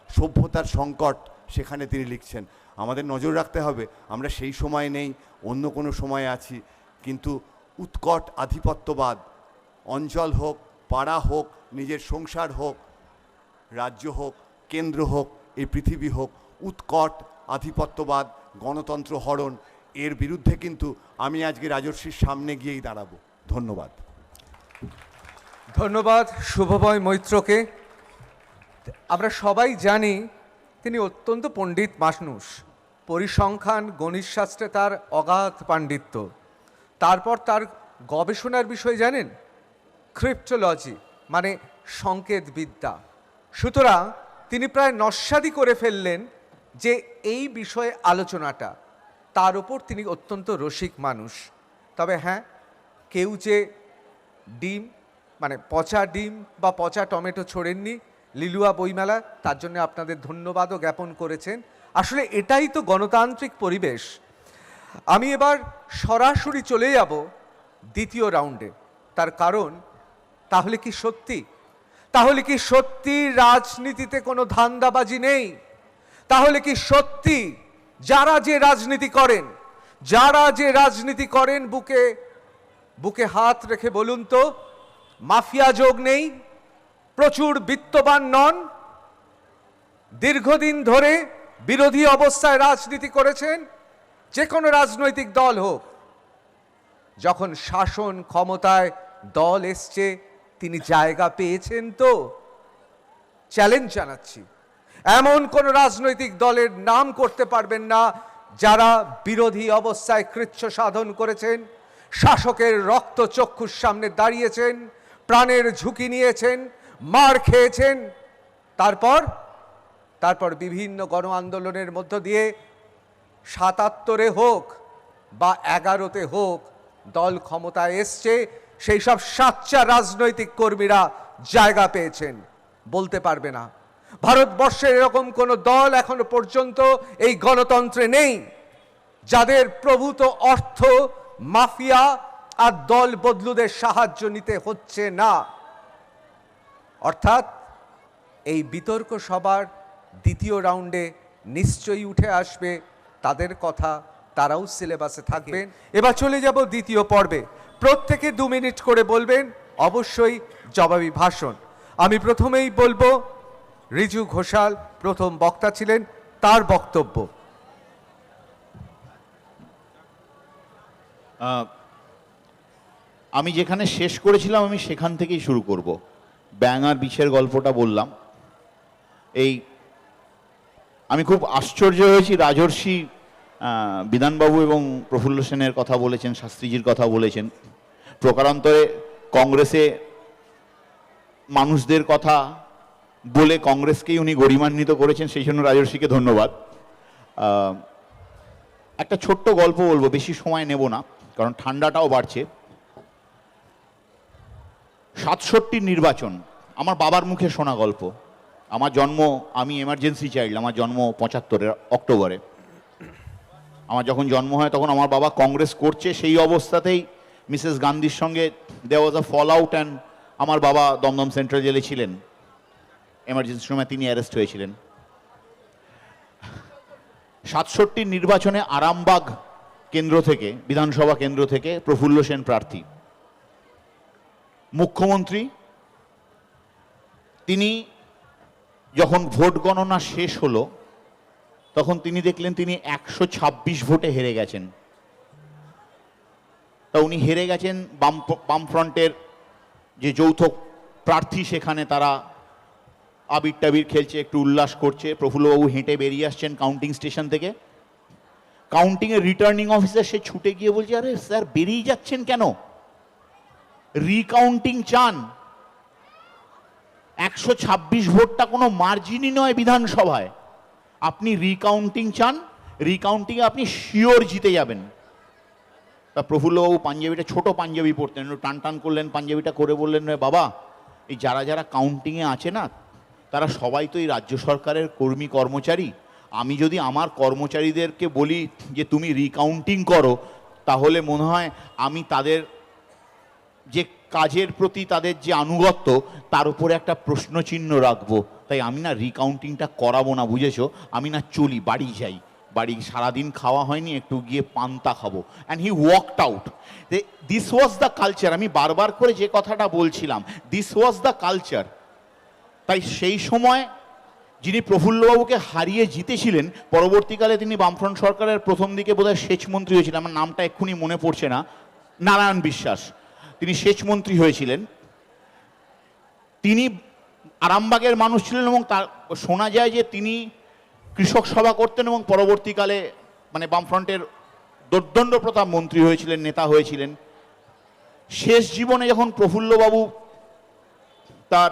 Speaker 6: সভ্যতার সংকট, সেখানে তিনি লিখছেন। আমাদের নজর রাখতে হবে, আমরা সেই সময় নেই, অন্য কোনো সময়ে আছি, কিন্তু উৎকট আধিপত্যবাদ, অঞ্চল হোক, পাড়া হোক, নিজের সংসার হোক, রাজ্য হোক, কেন্দ্র হোক, এই পৃথিবী হোক, উৎকট আধিপত্যবাদ, গণতন্ত্র হরণ, এর বিরুদ্ধে কিন্তু আমি আজকে রাজর্ষির সামনে গিয়েই দাঁড়াবো। ধন্যবাদ।
Speaker 1: ধন্যবাদ শুভময় মৈত্রকে। আমরা সবাই জানি তিনি অত্যন্ত পণ্ডিত মানুষ, পরিসংখ্যান গণিতশাস্ত্রে তার অগাধ পাণ্ডিত্য। তারপর তার গবেষণার বিষয় জানেন, ক্রিপ্টোলজি মানে সংকেত বিদ্যা। সুতরাং তিনি প্রায় নস্যাদি করে ফেললেন যে এই বিষয়ে আলোচনাটা, তার উপর তিনি অত্যন্ত রসিক মানুষ। তবে হ্যাঁ, কেউ যে ডিম মানে পচা ডিম বা পচা টমেটো ছোড়েননি লিলুয়া বইমেলা, তার জন্য আপনাদের ধন্যবাদও জ্ঞাপন করেছেন। আসলে এটাই তো গণতান্ত্রিক পরিবেশ। আমি এবার সরাসরি চলে যাব দ্বিতীয় রাউন্ডে। তার কারণ, তাহলে কি সত্যি রাজনীতিতে কোনো ধান্দাবাজি নেই? তাহলে কি সত্যি যারা যে রাজনীতি করেন বুকে বুকে হাত রেখে বলুন তো, মাফিয়া যোগ নেই, প্রচুর বিত্তবান নন, দীর্ঘদিন ধরে বিরোধী অবস্থায় রাজনীতি করেছেন, যে কোনো রাজনৈতিক দল হোক, যখন শাসন ক্ষমতায় দল এসছে তিনি জায়গা পেয়েছেন? তো চ্যালেঞ্জ জানাচ্ছি, এমন কোন রাজনৈতিক দলের নাম করতে পারবেন না যারা বিরোধী অবস্থায় কৃচ্ছ সাধন করেছেন, শাসকের রক্ত চক্ষুর সামনে দাঁড়িয়েছেন, প্রাণের ঝুঁকি নিয়েছেন, মার খেয়েছেন, তারপর বিভিন্ন গণ আন্দোলনের মধ্য দিয়ে ৭৭-এ হোক বা ১১-তে হোক দল ক্ষমতায় এসছে, সেই সব সাচ্চা রাজনৈতিক কর্মীরা জায়গা পেয়েছেন। বলতে পারবে না ভারতবর্ষের এরকম কোন দল এখনো পর্যন্ত এই গণতন্ত্রে নেই যাদের প্রভূত অর্থ মাফিয়া আর দল বদলুদের সাহায্য নিতে হচ্ছে না। অর্থাৎ এই বিতর্ক সবার দ্বিতীয় রাউন্ডে নিশ্চয়ই উঠে আসবে তাদের কথা, তারাও সিলেবাসে থাকবেন। এবার চলে যাব দ্বিতীয় পর্বে। প্রত্যেকে 2 মিনিট করে বলবেন, অবশ্যই জবাবি ভাষণ। আমি প্রথমেই বলবো, রিজু ঘোষাল প্রথম বক্তা ছিলেন, তার বক্তব্য।
Speaker 2: আমি যেখানে শেষ করেছিলাম আমি সেখান থেকেই শুরু করব। ব্যাঙ আর বিছের গল্পটা বললাম। আমি খুব আশ্চর্য হয়েছি, রাজর্ষি বিধানবাবু এবং প্রফুল্ল সেনের কথা বলেছেন, শাস্ত্রীজির কথা বলেছেন। প্রকারান্তরে কংগ্রেসে মানুষদের কথা বলে কংগ্রেসকেই উনি গরিমান্বিত করেছেন, সেই জন্য রাজর্ষিকে ধন্যবাদ। একটা ছোট্ট গল্প বলবো, বেশি সময় নেব না কারণ ঠান্ডাটাও বাড়ছে। ৬৭ নির্বাচন আমার বাবার মুখে শোনা গল্প। আমার জন্ম, আমি এমার্জেন্সি চাইল্ড, আমার জন্ম ৭৫-এর অক্টোবরে। আমার যখন জন্ম হয় তখন আমার বাবা কংগ্রেস করছে, সেই অবস্থাতেই মিসেস গান্ধীর সঙ্গে দেয়ার ওয়াজ আ ফল আউট অ্যান্ড আমার বাবা দমদম সেন্ট্রাল জেলে ছিলেন। এমার্জেন্সির সময় তিনি অ্যারেস্ট হয়েছিলেন। ৬৭ নির্বাচনে আরামবাগ কেন্দ্র থেকে, বিধানসভা কেন্দ্র থেকে প্রফুল্ল সেন প্রার্থী। মুখ্যমন্ত্রী তিনি যখন ভোট গণনা শেষ হলো তখন তিনি দেখলেন তিনি ১২৬ ভোটে হেরে গেছেন। তা উনি হেরে গেছেন, বামফ্রন্টের যে যৌথ প্রার্থী সেখানে তারা আবির টাবির খেলছে, একটু উল্লাস করছে। প্রফুল্লবাবু হেঁটে বেরিয়ে আসছেন কাউন্টিং স্টেশন থেকে। কাউন্টিংয়ের রিটার্নিং অফিসার সে ছুটে গিয়ে বলছে, আরে স্যার বেরিয়ে যাচ্ছেন কেন? রিকাউন্টিং চান? ১২৬ ভোটটা কোনো মার্জিনই নয় বিধানসভায়। আপনি রিকাউন্টিং চান, রিকাউন্টিংয়ে আপনি শিওর জিতে যাবেন। তা প্রফুল্লবাবু পাঞ্জাবিটা, ছোট পাঞ্জাবি পরতেন, একটু টান টান করলেন পাঞ্জাবিটা করে, বললেন, বাবা এই যারা যারা কাউন্টিংয়ে আছে না তারা সবাই তো এই রাজ্য সরকারের কর্মী কর্মচারী। আমি যদি আমার কর্মচারীদেরকে বলি যে তুমি রিকাউন্টিং করো, তাহলে মনে হয় আমি তাদের যে কাজের প্রতি তাদের যে আনুগত্য তার উপরে একটা প্রশ্নচিহ্ন রাখবো। তাই আমি না রিকাউন্টিংটা করাবো না, বুঝেছো? আমি না চলি, বাড়ি যাই, বাড়ি সারাদিন খাওয়া হয়নি, একটু গিয়ে পান্তা খাবো। And he walked out. This was the culture. আমি বারবার করে যে কথাটা বলছিলাম, দিস ওয়াজ দ্য কালচার। তাই সেই সময় যিনি প্রফুল্লবাবুকে হারিয়ে জিতেছিলেন, পরবর্তীকালে তিনি বামফ্রন্ট সরকারের প্রথম দিকে বোধহয় সেচমন্ত্রী হয়েছিলেন, আমার নামটা এক্ষুনি মনে পড়ছে না, নারায়ণ বিশ্বাস, তিনি সেচমন্ত্রী হয়েছিলেন। তিনি আরামবাগের মানুষ ছিলেন এবং তার শোনা যায় যে তিনি কৃষক সভা করতেন এবং পরবর্তীকালে মানে বামফ্রন্টের দোর্দণ্ড প্রতাপ মন্ত্রী হয়েছিলেন, নেতা হয়েছিলেন। শেষ জীবনে যখন প্রফুল্লবাবু তার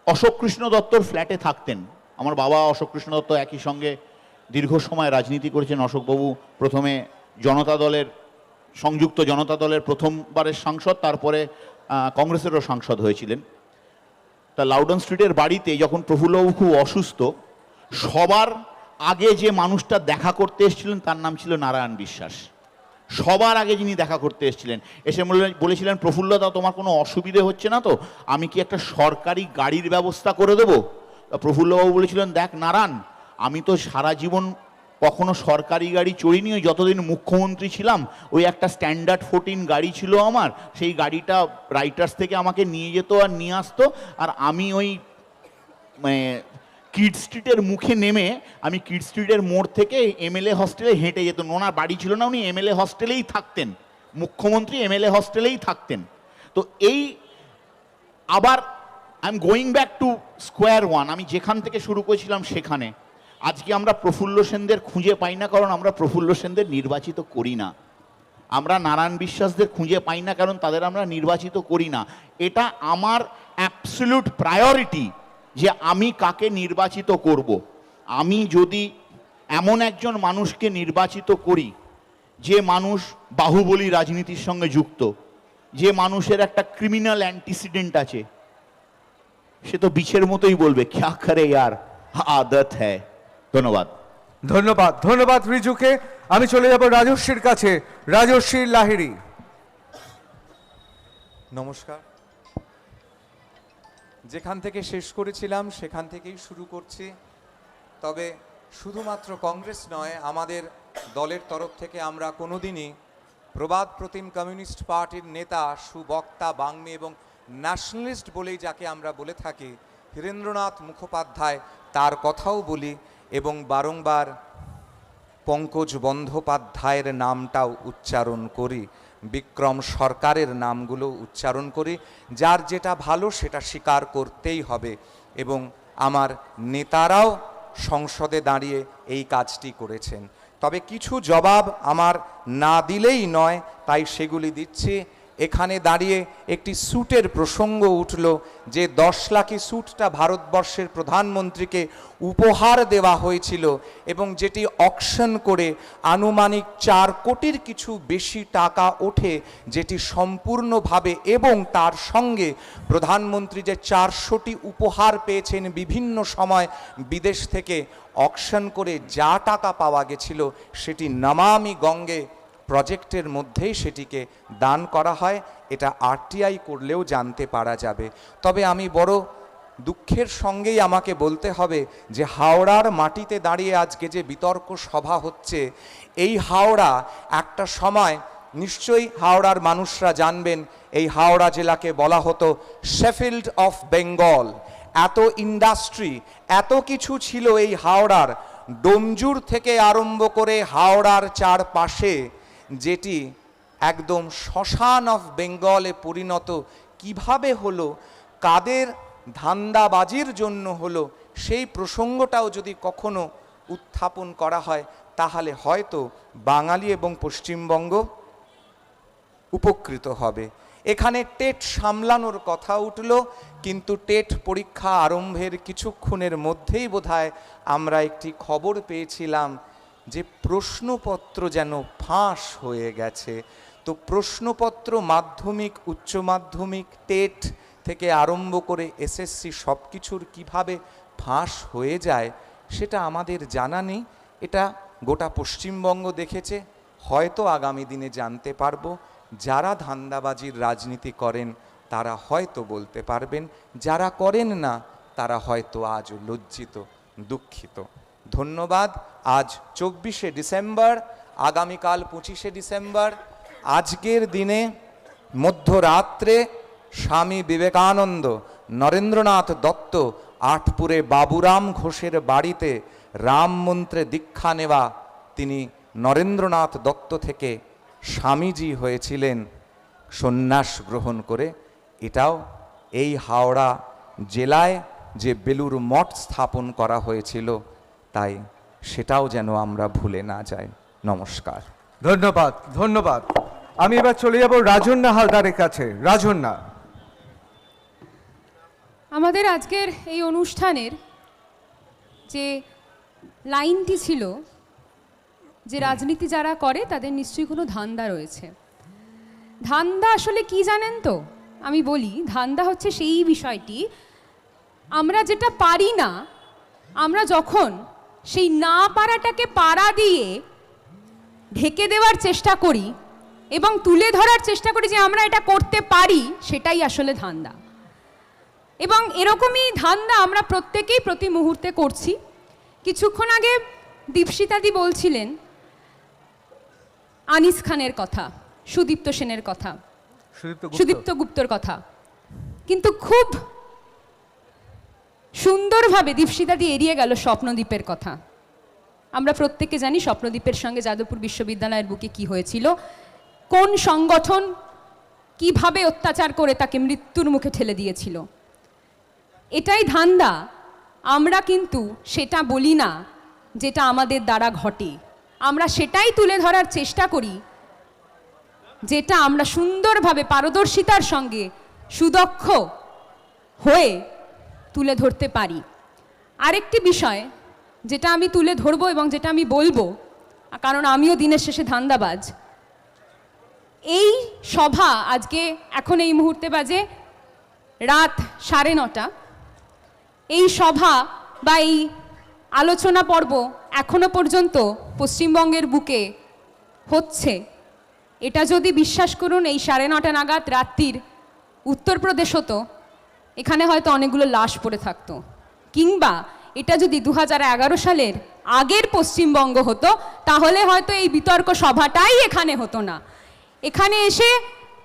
Speaker 2: অশোককৃষ্ণ দত্তর ফ্ল্যাটে থাকতেন। আমার বাবা অশোককৃষ্ণ দত্ত একই সঙ্গে দীর্ঘ সময় রাজনীতি করেছেন। অশোকবাবু প্রথমে জনতা দলের, সংযুক্ত জনতা দলের প্রথমবারের সাংসদ, তারপরে কংগ্রেসেরও সাংসদ হয়েছিলেন। তা লাউডন স্ট্রিটের বাড়িতে যখন প্রফুল্লবাবু খুব অসুস্থ, সবার আগে যে মানুষটা দেখা করতে এসেছিলেন তার নাম ছিল নারায়ণ বিশ্বাস। সবার আগে যিনি দেখা করতে এসেছিলেন, এসে বলেছিলেন, প্রফুল্লদা তোমার কোনো অসুবিধে হচ্ছে না তো, আমি কি একটা সরকারি গাড়ির ব্যবস্থা করে দেবো? প্রফুল্লবাবু বলেছিলেন, দেখ নারায়ণ, আমি তো সারা জীবন কখনো সরকারি গাড়ি চড়িনি, ওই যতদিন মুখ্যমন্ত্রী ছিলাম ওই একটা স্ট্যান্ডার্ড 14 গাড়ি ছিল আমার, সেই গাড়িটা রাইটার্স থেকে আমাকে নিয়ে যেত আর নিয়ে আসতো, আর আমি ওই মানে কিড স্ট্রিটের মুখে নেমে আমি কিড স্ট্রিটের মোড় থেকে এমএলএ হস্টেলে হেঁটে যেতেন। ওনার বাড়ি ছিল না, উনি এমএলএ হস্টেলেই থাকতেন, মুখ্যমন্ত্রী এমএলএ হস্টেলেই থাকতেন। তো এই আবার I am going back to square one, আমি যেখান থেকে শুরু করেছিলাম সেখানে। আজকে আমরা প্রফুল্ল সেনদের খুঁজে পাই না, কারণ আমরা প্রফুল্ল সেনদের নির্বাচিত করি না। আমরা নারায়ণ বিশ্বাসদের খুঁজে পাই না, কারণ তাদের আমরা নির্বাচিত করি না। এটা আমার অ্যাবসলিউট প্রায়োরিটি যে আমি কাকে নির্বাচিত করব। আমি যদি এমন একজন মানুষকে নির্বাচিত করি যে মানুষ বাহুবলী রাজনীতির সঙ্গে যুক্ত, যে মানুষের একটা ক্রিমিনাল অ্যান্টিসিডেন্ট আছে, সে তো বিছের মতোই বলবে ক্যা করে ইয়ার আদত হ্যায়। ধন্যবাদ।
Speaker 1: ধন্যবাদ, ধন্যবাদ রিজুকে। আমি চলে যাব রাজস্বীর কাছে। রাজস্বী লাহিড়ী।
Speaker 3: নমস্কার। যেখান থেকে শেষ করেছিলাম সেখান থেকেই শুরু করছি। তবে শুধুমাত্র কংগ্রেস নয়, আমাদের দলের তরফ থেকে আমরা কোনোদিনই প্রবাদ প্রতিম কমিউনিস্ট পার্টির নেতা, সুবক্তা, বাগ্মী এবং ন্যাশনালিস্ট বলেই যাকে আমরা বলে থাকি, হীরেন্দ্রনাথ মুখোপাধ্যায়, তার কথাও বলি এবং বারংবার পঙ্কজ বন্দ্যোপাধ্যায়ের নামটাও উচ্চারণ করি, বিক্রম সরকারের নামগুলো উচ্চারণ করি। যার যেটা ভালো সেটা স্বীকার করতেই হবে, এবং আমার নেতারাও সংসদে দাঁড়িয়ে এই কাজটি করেছেন। তবে কিছু জবাব আমার না দিলেই নয়, তাই সেগুলি দিচ্ছি। এখানে দাঁড়িয়ে একটি স্যুটের প্রসঙ্গ উঠল, যে 10 লাখি স্যুটটা ভারতবর্ষের প্রধানমন্ত্রীকে উপহার দেওয়া হয়েছিল এবং যেটি অকশন করে আনুমানিক 4 কোটির কিছু বেশি টাকা ওঠে, যেটি সম্পূর্ণভাবে, এবং তার সঙ্গে প্রধানমন্ত্রী যে 400টি উপহার পেয়েছেন বিভিন্ন সময় বিদেশ থেকে, অকশন করে যা টাকা পাওয়া গেছিল সেটি নমামি গঙ্গে প্রজেক্টের মধ্যেই সেটিকে দান করা হয়। এটা আরটিআই করলেও জানতে পারা যাবে। তবে আমি বড় দুঃখের সঙ্গেই আমাকে বলতে হবে যে হাওড়ার মাটিতে দাঁড়িয়ে আজকে যে বিতর্ক সভা হচ্ছে, এই হাওড়া একটা সময়, নিশ্চয়ই হাওড়ার মানুষরা জানবেন, এই হাওড়া জেলাকে বলা হতো শেফিল্ড অফ বেঙ্গল। এত ইন্ডাস্ট্রি, এত কিছু ছিল এই হাওড়ার, ডোমজুর থেকে আরম্ভ করে হাওড়ার চারপাশে, যেটি একদম শ্মশান অফ বেঙ্গলে পরিণত কিভাবে হলো, কাদের ধান্দাবাজির জন্য হলো, সেই প্রসঙ্গটাও যদি কখনো উত্থাপন করা হয় তাহলে হয়তো বাঙালি এবং পশ্চিমবঙ্গ উপকৃত হবে। এখানে টেট সামলানোর কথা উঠল, কিন্তু টেট পরীক্ষা আরম্ভের কিছুক্ষণের মধ্যেই বোধহয় আমরা একটি খবর পেয়েছিলাম যে প্রশ্নপত্র যেন ফাঁস হয়ে গেছে। তো প্রশ্নপত্র মাধ্যমিক, উচ্চ মাধ্যমিক, টেট থেকে আরম্ভ করে এসএসসি সব কিছুর কীভাবে ফাঁস হয়ে যায় সেটা আমাদের জানা নেই। এটা গোটা পশ্চিমবঙ্গ দেখেছে, হয়তো আগামী দিনে জানতে পারবো। যারা ধান্দাবাজির রাজনীতি করেন তারা হয়তো বলতে পারবেন, যারা করেন না তারা হয়তো আজ লজ্জিত, দুঃখিত। ধন্যবাদ। আজ 24শে ডিসেম্বর, আগামীকাল 25শে ডিসেম্বর। আজকের দিনে মধ্যরাত্রে স্বামী বিবেকানন্দ, নরেন্দ্রনাথ দত্ত, আটপুরে বাবুরাম ঘোষের বাড়িতে রাম মন্ত্রে দীক্ষা নেওয়া তিনি নরেন্দ্রনাথ দত্ত থেকে স্বামীজি হয়েছিলেন সন্ন্যাস গ্রহণ করে। এটাও এই হাওড়া জেলায় যে বেলুর মঠ স্থাপন করা হয়েছিল, তাই সেটাও যেন আমরা ভুলে না যাই। নমস্কার।
Speaker 1: ধন্যবাদ, ধন্যবাদ। আমি এবার চলে যাব রাজন্যা হালদারের কাছে। রাজন্যা।
Speaker 4: আমাদের আজকের এই অনুষ্ঠানের যে লাইনটি ছিল যে রাজনীতি যারা করে তাদের নিশ্চয়ই কোনো ধান্দা রয়েছে। ধান্দা আসলে কি জানেন তো? আমি বলি, ধান্দা হচ্ছে সেই বিষয়টি আমরা যেটা পারি না, আমরা যখন সেই না পারাটাকে পারা দিয়ে ঢেকে দেওয়ার চেষ্টা করি এবং তুলে ধরার চেষ্টা করি যে আমরা এটা করতে পারি, সেটাই আসলে ধান্দা। এবং এরকমই ধান্দা আমরা প্রত্যেকেই প্রতি মুহূর্তে করছি। কিছুক্ষণ আগে দীপশিতাদি বলছিলেন আনিস খানের কথা, সুদীপ্ত সেনের কথা, সুদীপ্ত গুপ্তর কথা, কিন্তু খুব সুন্দরভাবে দীপশিতাদি এড়িয়ে গেল স্বপ্নদ্বীপের কথা। আমরা প্রত্যেকে জানি স্বপ্নদ্বীপের সঙ্গে যাদবপুর বিশ্ববিদ্যালয়ের বুকে কি হয়েছিল, কোন সংগঠন কিভাবে অত্যাচার করে তাকে মৃত্যুর মুখে ঠেলে দিয়েছিল। এটাই ধান্দা। আমরা কিন্তু সেটা বলি না যেটা আমাদের দ্বারা ঘটে, আমরা সেটাই তুলে ধরার চেষ্টা করি যেটা আমরা সুন্দরভাবে পারদর্শিতার সঙ্গে সুদক্ষ হয়ে তুলে ধরতে পারি। আরেকটি বিষয় যেটা আমি তুলে ধরবো এবং যেটা আমি বলবো, কারণ আমিও দিনের শেষে ধান্দাবাজ, এই সভা আজকে এখন এই মুহূর্তে বাজে রাত 9:30। এই সভা বা এই আলোচনা পর্ব এখনো পর্যন্ত পশ্চিমবঙ্গের বুকে হচ্ছে। এটা যদি বিশ্বাস করুন এই 9:30 নাগাদ রাত্রির উত্তরপ্রদেশ হতো, এখানে হয়তো অনেকগুলো লাশ পড়ে থাকতো। কিংবা এটা যদি 2011 সালের আগের পশ্চিমবঙ্গ হতো, তাহলে হয়তো এই বিতর্ক সভাটাই এখানে হতো না। এখানে এসে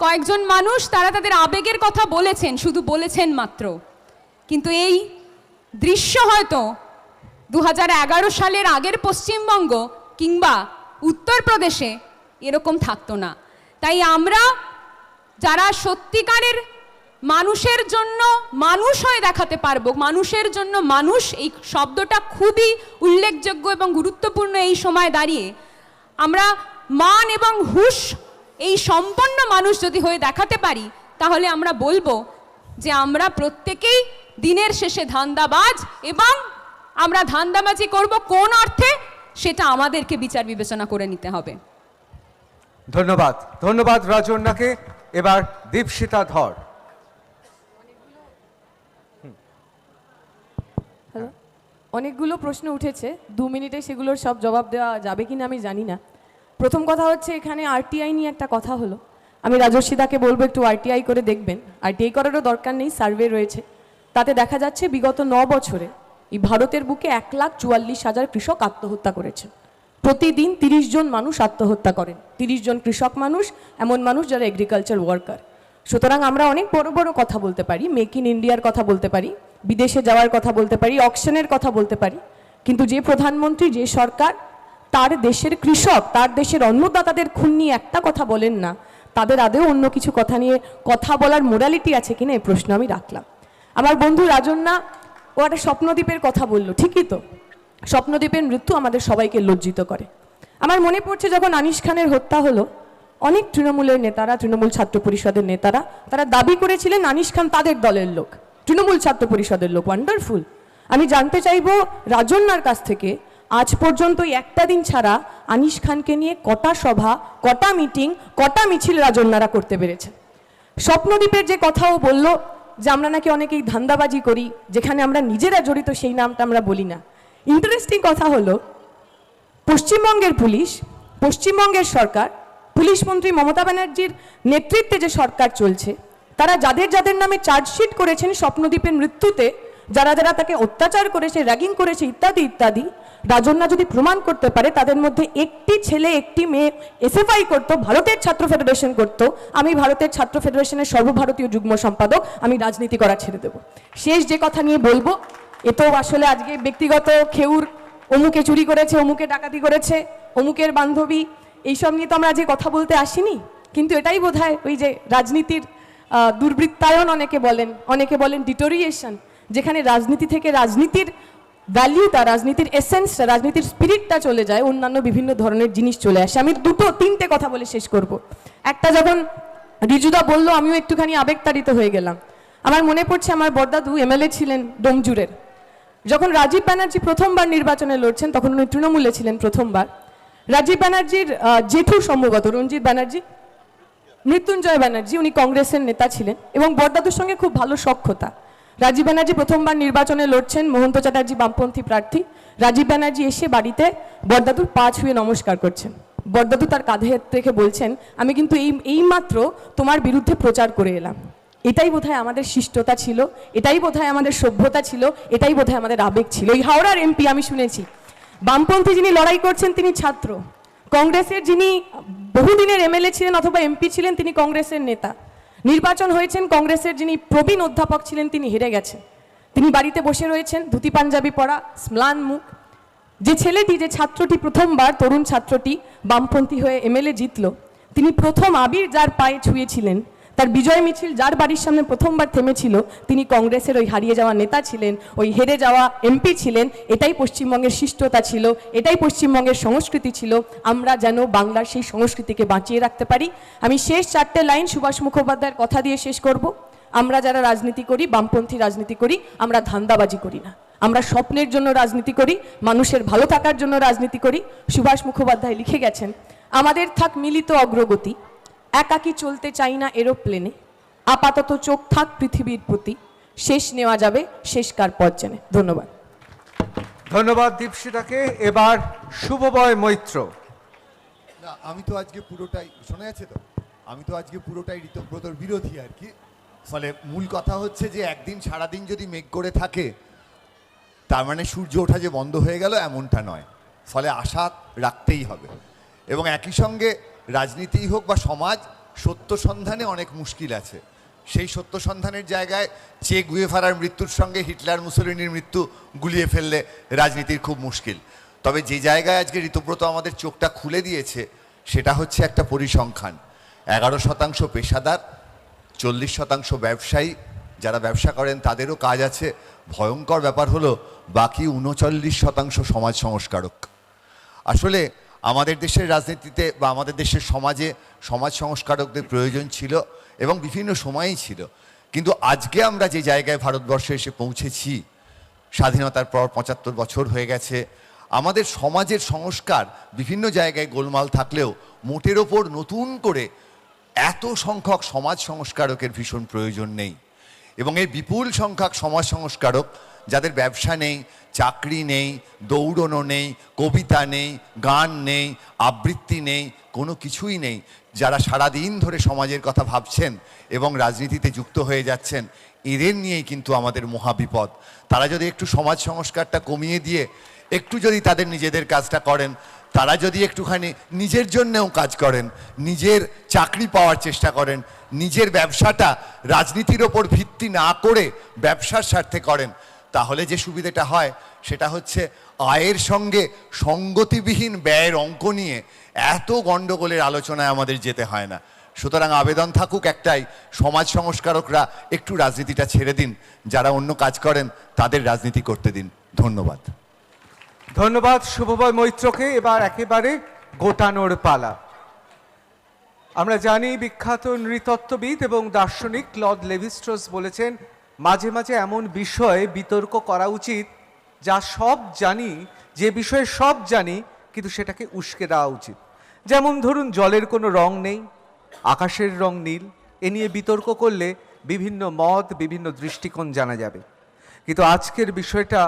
Speaker 4: কয়েকজন মানুষ তারা তাদের আবেগের কথা বলেছেন, শুধু বলেছেন মাত্র, কিন্তু এই দৃশ্য হয়তো 2011 সালের আগের পশ্চিমবঙ্গ কিংবা উত্তরপ্রদেশে এরকম থাকতো না। তাই আমরা যারা সত্যিকারের মানুষের জন্য মানুষ হয়ে দেখাতে পারবো, মানুষের জন্য মানুষ, এই শব্দটা খুবই উল্লেখযোগ্য এবং গুরুত্বপূর্ণ এই সময় দাঁড়িয়ে, আমরা মান এবং হুঁশ এই সম্পন্ন মানুষ যদি হয়ে দেখাতে পারি, তাহলে আমরা বলবো যে আমরা প্রত্যেকেই দিনের শেষে ধান্দাবাজ, এবং আমরা ধান্দাবাজি করব কোন অর্থে সেটা আমাদেরকে বিচার বিবেচনা করে নিতে হবে।
Speaker 1: ধন্যবাদ, ধন্যবাদ রাজন্যাকে। এবার দীপশিতা ধর।
Speaker 5: হ্যালো, অনেকগুলো প্রশ্ন উঠেছে, 2 মিনিটে সেগুলোর সব জবাব দেওয়া যাবে কিনা আমি জানি না। প্রথম কথা হচ্ছে, এখানে আরটিআই নিয়ে একটা কথা হলো। আমি রাজস্বীদাকে বলবো একটু আরটিআই করে দেখবেন। আরটিআই করারও দরকার নেই, সার্ভে রয়েছে, তাতে দেখা যাচ্ছে বিগত 9 বছরে এই ভারতের বুকে 1,44,000 কৃষক আত্মহত্যা করেছেন। প্রতিদিন 30 জন মানুষ আত্মহত্যা করেন। 30 জন কৃষক মানুষ, এমন মানুষ যারা এগ্রিকালচার ওয়ার্কার। সুতরাং আমরা অনেক বড় বড় কথা বলতে পারি, মেক ইন ইন্ডিয়ার কথা বলতে পারি, বিদেশে যাওয়ার কথা বলতে পারি, অকশনের কথা বলতে পারি, কিন্তু যে প্রধানমন্ত্রী, যে সরকার তার দেশের কৃষক, তার দেশের অন্নদাতাদের খুন নিয়ে একটা কথা বলেন না, তাদের আদেও অন্য কিছু কথা নিয়ে কথা বলার মোরালিটি আছে কিনা, এই প্রশ্ন আমি রাখলাম। আমার বন্ধু রাজন্যা ও একটা স্বপ্নদ্বীপের কথা বললো, ঠিকই তো, স্বপ্নদ্বীপের মৃত্যু আমাদের সবাইকে লজ্জিত করে। আমার মনে পড়ছে যখন আনিস খানের হত্যা হলো, অনেক তৃণমূলের নেতারা, তৃণমূল ছাত্র পরিষদের নেতারা, তারা দাবি করেছিলেন আনিস খান তাদের দলের লোক, তৃণমূল ছাত্র পরিষদের লোক। ওয়ান্ডারফুল। আমি জানতে চাইবো রাজন্যার কাছ থেকে, আজ পর্যন্ত একটা দিন ছাড়া আনিস খানকে নিয়ে কটা সভা, কটা মিটিং, কটা মিছিল রাজন্যারা করতে পেরেছে? স্বপ্নদ্বীপের যে কথাও বললো যে আমরা নাকি অনেকেই ধান্দাবাজি করি, যেখানে আমরা নিজেরা জড়িত সেই নামটা আমরা বলি না। ইন্টারেস্টিং কথা হলো, পশ্চিমবঙ্গের পুলিশ, পশ্চিমবঙ্গের সরকার, পুলিশ মন্ত্রী মমতা ব্যানার্জির নেতৃত্বে যে সরকার চলছে, তারা যাদের যাদের নামে চার্জশিট করেছেন স্বপ্নদ্বীপের মৃত্যুতে, যারা যারা তাকে অত্যাচার করেছে, র্যাগিং করেছে, ইত্যাদি ইত্যাদি, রাজন্যা যদি প্রমাণ করতে পারে তাদের মধ্যে একটি ছেলে একটি মেয়ে এসএফআই করতো, ভারতের ছাত্র ফেডারেশন করতো, আমি ভারতের ছাত্র ফেডারেশনের সর্বভারতীয় যুগ্ম সম্পাদক, আমি রাজনীতি করা ছেড়ে দেব। শেষ যে কথা নিয়ে বলবো, এ তো আসলে আজকে ব্যক্তিগত খেউর, অমুকে চুরি করেছে, অমুকে ডাকাতি করেছে, অমুকের বান্ধবী, এইসব নিয়ে তো আমরা আজকে কথা বলতে আসিনি। কিন্তু এটাই বোধহয় ওই যে রাজনীতির দুর্বৃত্তায়ন অনেকে বলেন ডিটোরিয়েশন, যেখানে রাজনীতি থেকে রাজনীতির ভ্যালিউটা, রাজনীতির এসেন্সটা, রাজনীতির স্পিরিটটা চলে যায়, অন্যান্য বিভিন্ন ধরনের জিনিস চলে আসে। আমি 2-3টে কথা বলে শেষ করব। একটা, যখন রিজুদা বললো আমিও একটুখানি আবেগতাড়িত হয়ে গেলাম। আমার মনে পড়ছে আমার বড়দাদু এমএলএ ছিলেন ডোমজুরের। যখন রাজীব ব্যানার্জি প্রথমবার নির্বাচনে লড়ছেন তখন উনি তৃণমূলে ছিলেন প্রথমবার। রাজীব ব্যানার্জির জেঠু সম্ভবত রঞ্জিত ব্যানার্জি, মৃত্যুঞ্জয় ব্যানার্জি, উনি কংগ্রেসের নেতা ছিলেন এবং বড়দাদুর সঙ্গে খুব ভালো সখ্যতা। রাজীব ব্যানার্জি প্রথমবার নির্বাচনে লড়ছেন, মহন্ত চ্যাটার্জি বামপন্থী প্রার্থী। রাজীব ব্যানার্জি এসে বাড়িতে বড়দাদুর পা ছুঁয়ে নমস্কার করছেন। বড়দাদু তার কাঁধে থেকে বলছেন, আমি কিন্তু এইমাত্র তোমার বিরুদ্ধে প্রচার করে এলাম। এটাই বোধহয় আমাদের শিষ্টতা ছিল, এটাই বোধহয় আমাদের সভ্যতা ছিল, এটাই বোধহয় আমাদের আবেগ ছিল। এই হাওড়ার এমপি আমি শুনেছি, বামপন্থী যিনি লড়াই করছেন তিনি ছাত্র, কংগ্রেসের যিনি বহুদিনের এমএলএ ছিলেন অথবা এমপি ছিলেন তিনি কংগ্রেসের নেতা। নির্বাচন হয়েছেন, কংগ্রেসের যিনি প্রবীণ অধ্যাপক ছিলেন তিনি হেরে গেছেন। তিনি বাড়িতে বসে রয়েছেন, ধুতি পাঞ্জাবি পরা, ম্লান মুখ। যে ছেলেটি, যে ছাত্রটি প্রথমবার, তরুণ ছাত্রটি বামপন্থী হয়ে এমএলএ জিতল, তিনি প্রথম আবির যার পায়ে ছুঁয়েছিলেন, তার বিজয় মিছিল যার বাড়ির সামনে প্রথমবার থেমেছিল, তিনি কংগ্রেসের ওই হারিয়ে যাওয়া নেতা ছিলেন, ওই হেরে যাওয়া এমপি ছিলেন। এটাই পশ্চিমবঙ্গের শিষ্টতা ছিল, এটাই পশ্চিমবঙ্গের সংস্কৃতি ছিল। আমরা যেন বাংলার সেই সংস্কৃতিকে বাঁচিয়ে রাখতে পারি। আমি শেষ 4টে লাইন সুভাষ মুখোপাধ্যায়ের কথা দিয়ে শেষ করব। আমরা যারা রাজনীতি করি, বামপন্থী রাজনীতি করি, আমরা ধান্দাবাজি করি না, আমরা স্বপ্নের জন্য রাজনীতি করি, মানুষের ভালো থাকার জন্য রাজনীতি করি। সুভাষ মুখোপাধ্যায় লিখে গেছেন, আমাদের থাক মিলিত অগ্রগতি, একাকী চলতে চাই না এরোপ্লেনে, আপাতত চোখ থাক পৃথিবীর প্রতি, শেষ নেওয়া যাবে শেষকার পথ জেনে। ধন্যবাদ।
Speaker 1: ধন্যবাদ দীপশিতাকে। এবার শুভময় মৈত্র।
Speaker 7: না, আমি তো আজকে পুরোটাই, শোনা যাচ্ছে তো, আমি তো আজকে পুরোটাই ঋতব্রতর বিরোধী আর কি। ফলে মূল কথা হচ্ছে যে একদিন সারাদিন যদি মেঘ করে থাকে তার মানে সূর্য ওঠা যে বন্ধ হয়ে গেল এমনটা নয়। ফলে আশা রাখতেই হবে। এবং একই সঙ্গে রাজনীতি হোক বা সমাজ, সত্য সন্ধানে অনেক মুশকিল আছে। সেই সত্য সন্ধানের জায়গায় চে গুয়েভারার মৃত্যুর সঙ্গে হিটলার মুসোলিনির মৃত্যু গুলিয়ে ফেললে রাজনীতির খুব মুশকিল। তবে যে জায়গায় আজকে ঋতব্রত আমাদের চোখটা খুলে দিয়েছে সেটা হচ্ছে একটা পরিসংখ্যান। 11% পেশাদার, 40% ব্যবসায়ী, যারা ব্যবসা করেন তাদেরও কাজ আছে। ভয়ঙ্কর ব্যাপার হলো বাকি 39% সমাজ সংস্কারক। আসলে আমাদের দেশের রাজনীতিতে বা আমাদের দেশের সমাজে সমাজ সংস্কারকদের প্রয়োজন ছিল এবং বিভিন্ন সময়ই ছিল। কিন্তু আজকে আমরা যে জায়গায় ভারতবর্ষে এসে পৌঁছেছি, স্বাধীনতার পর 75 বছর হয়ে গেছে, আমাদের সমাজের সংস্কার বিভিন্ন জায়গায় গোলমাল থাকলেও মোটের ওপর নতুন করে এত সংখ্যক সমাজ সংস্কারকের ভীষণ প্রয়োজন নেই। এবং এই বিপুল সংখ্যক সমাজ সংস্কারক যাদের ব্যবসা নেই, চাকরি নেই, দৌড়নো নেই, কবিতা নেই, গান নেই, আবৃত্তি নেই, কোনো কিছুই নেই, যারা সারাদিন ধরে সমাজের কথা ভাবছেন এবং রাজনীতিতে যুক্ত হয়ে যাচ্ছেন, এদের নিয়েই কিন্তু আমাদের মহাবিপদ। তারা যদি একটু সমাজ সংস্কারটা কমিয়ে দিয়ে একটু যদি তাদের নিজেদের কাজটা করেন, তারা যদি একটুখানি নিজের জন্যেও কাজ করেন, নিজের চাকরি পাওয়ার চেষ্টা করেন, নিজের ব্যবসাটা রাজনীতির ওপর ভিত্তি না করে ব্যবসার স্বার্থে করেন, তাহলে যে সুবিধাটা হয় সেটা হচ্ছে আয়ের সঙ্গে সঙ্গতিবিহীন ব্যয়ের অঙ্ক নিয়ে এত গণ্ডগোলের আলোচনায় আমাদের যেতে হয় না। সুতরাং আবেদন থাকুক একটাই, সমাজ সংস্কারকরা একটু রাজনীতিটা ছেড়ে দিন, যারা অন্য কাজ করেন তাদের রাজনীতি করতে দিন। ধন্যবাদ।
Speaker 1: ধন্যবাদ শুভময় মৈত্রকে। এবার একেবারে গোটানোর পালা। আমরা জানি বিখ্যাত নৃতত্ত্ববিদ এবং দার্শনিক ক্লদ লেভি-স্ট্রস বলেছেন, মাঝে মাঝে এমন বিষয়ে বিতর্ক করা উচিত যা সব জানি, যে বিষয়ে সব জানি কিন্তু সেটাকে উস্কে দেওয়া উচিত। যেমন ধরুন, জলের কোনো রং নেই, আকাশের রং নীল, এ নিয়ে বিতর্ক করলে বিভিন্ন মত, বিভিন্ন দৃষ্টিকোণ জানা যাবে। কিন্তু আজকের বিষয়টা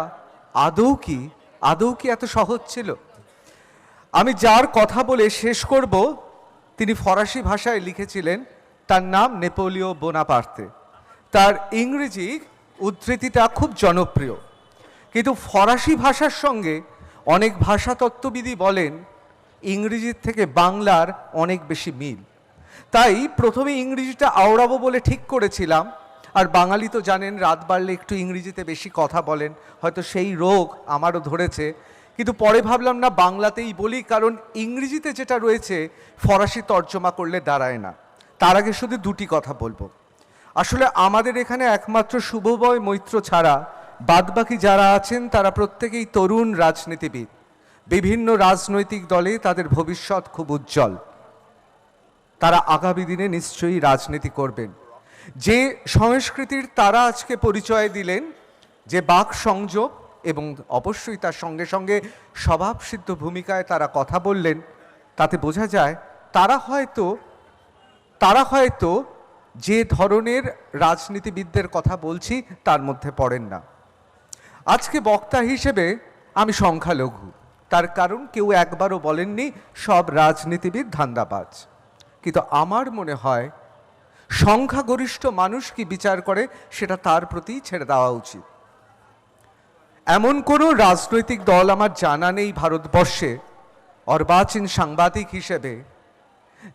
Speaker 1: আদৌ কি এত সহজ ছিল? আমি যার কথা বলে শেষ করব তিনি ফরাসি ভাষায় লিখেছিলেন, তার নাম নেপোলিয়ন বোনাপার্তে। তার ইংরেজি উদ্ধৃতিটা খুব জনপ্রিয়, কিন্তু ফরাসি ভাষার সঙ্গে অনেক ভাষাতত্ত্ববিদই বলেন ইংরেজির থেকে বাংলার অনেক বেশি মিল। তাই প্রথমে ইংরেজিটা আওড়াবো বলে ঠিক করেছিলাম। আর বাঙালি তো জানেন, রাত বাড়লে একটু ইংরেজিতে বেশি কথা বলেন, হয়তো সেই রোগ আমারও ধরেছে। কিন্তু পরে ভাবলাম না, বাংলাতেই বলি, কারণ ইংরেজিতে যেটা রয়েছে ফরাসি তর্জমা করলে দাঁড়ায় না। তার আগে শুধু দুটি কথা বলবো। আসলে আমাদের এখানে একমাত্র শুভময় মৈত্র ছাড়া বাদবাকি যারা আছেন তারা প্রত্যেকেই তরুণ রাজনীতিবিদ। বিভিন্ন রাজনৈতিক দলে তাদের ভবিষ্যৎ খুব উজ্জ্বল। তারা আগামী দিনে নিশ্চয়ই রাজনীতি করবেন। যে সংস্কৃতির তারা আজকে পরিচয় দিলেন, যে বাক সংযোগ এবং অবশ্যই তার সঙ্গে সঙ্গে স্বভাবসিদ্ধ ভূমিকায় তারা কথা বললেন, তাতে বোঝা যায় তারা হয়তো যে ধরনের রাজনীতিবিদদের কথা বলছি তার মধ্যে পড়েন না। আজকে বক্তা হিসেবে আমি সংখ্যালঘু, তার কারণ কেউ একবারও বলেননি সব রাজনীতিবিদ ধান্দাবাজ। কিন্তু আমার মনে হয় সংখ্যাগরিষ্ঠ মানুষ কি বিচার করে সেটা তার প্রতি ছেড়ে দেওয়া উচিত। এমন কোনো রাজনৈতিক দল আমার জানা নেই ভারতবর্ষে অর্বাচীন সাংবাদিক হিসেবে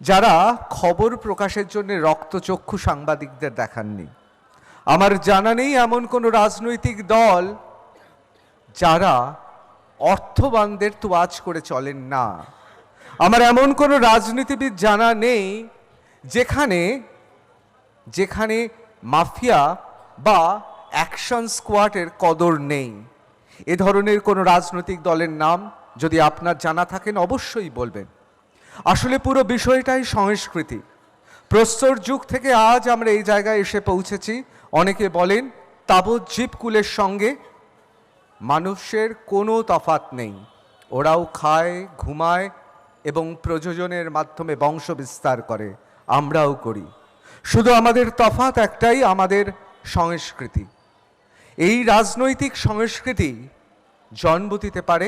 Speaker 1: যারা খবর প্রকাশের জন্য রক্তচক্ষু সাংবাদিকদের দেখাননি। আমার জানা নেই এমন কোনো রাজনৈতিক দল যারা অর্থবানদের তোয়াজ করে চলেন না। আমার এমন কোনো রাজনীতিবিদ জানা নেই যেখানে মাফিয়া বা অ্যাকশন স্কোয়াডের কদর নেই। এ ধরনের কোনো রাজনৈতিক দলের নাম যদি আপনার জানা থাকেন অবশ্যই বলবেন। আসলে পুরো বিষয়টাই সংস্কৃতি। প্রস্তর যুগ থেকে আজ আমরা এই জায়গায় এসে পৌঁছেছি। অনেকে বলেন তাবৎ জীবকুলের সঙ্গে মানুষের কোনো তফাৎ নেই, ওরাও খায়, ঘুমায় এবং প্রযোজনের মাধ্যমে বংশ বিস্তার করে, আমরাও করি। শুধু আমাদের তফাৎ একটাই, আমাদের সংস্কৃতি। এই রাজনৈতিক সংস্কৃতি জন্ম দিতে পারে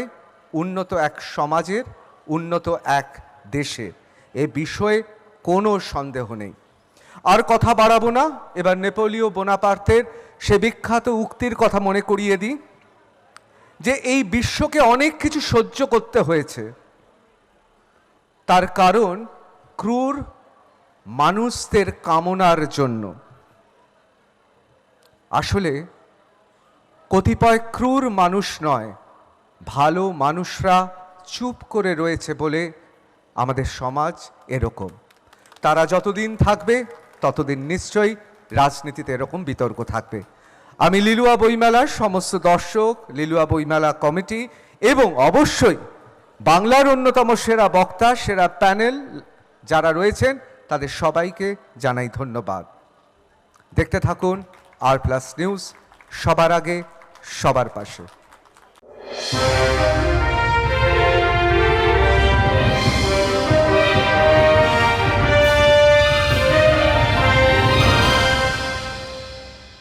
Speaker 1: উন্নত এক সমাজের, উন্নত এক দেশের, এ বিষয়ে কোনো সন্দেহ নেই। আর কথা বাড়াবো না, এবার নেপোলিয়ন বোনাপার্তের সে বিখ্যাত উক্তির কথা মনে করিয়ে দিই যে এই বিশ্বকে অনেক কিছু সহ্য করতে হয়েছে, তার কারণ ক্রূর মানুষদের কামনার জন্য। আসলে কতিপয় ক্রূর মানুষ নয়, ভালো মানুষরা চুপ করে রয়েছে বলে আমাদের সমাজ এরকম। তারা যতদিন থাকবে ততদিন নিশ্চয়ই রাজনীতিতে এরকম বিতর্ক থাকবে। আমি লিলুয়া বইমেলার সমস্ত দর্শক, লিলুয়া বইমেলা কমিটি এবং অবশ্যই বাংলার অন্যতম সেরা বক্তা, সেরা প্যানেল যারা রয়েছেন তাদের সবাইকে জানাই ধন্যবাদ। দেখতে থাকুন আর প্লাস নিউজ, সবার আগে সবার পাশে।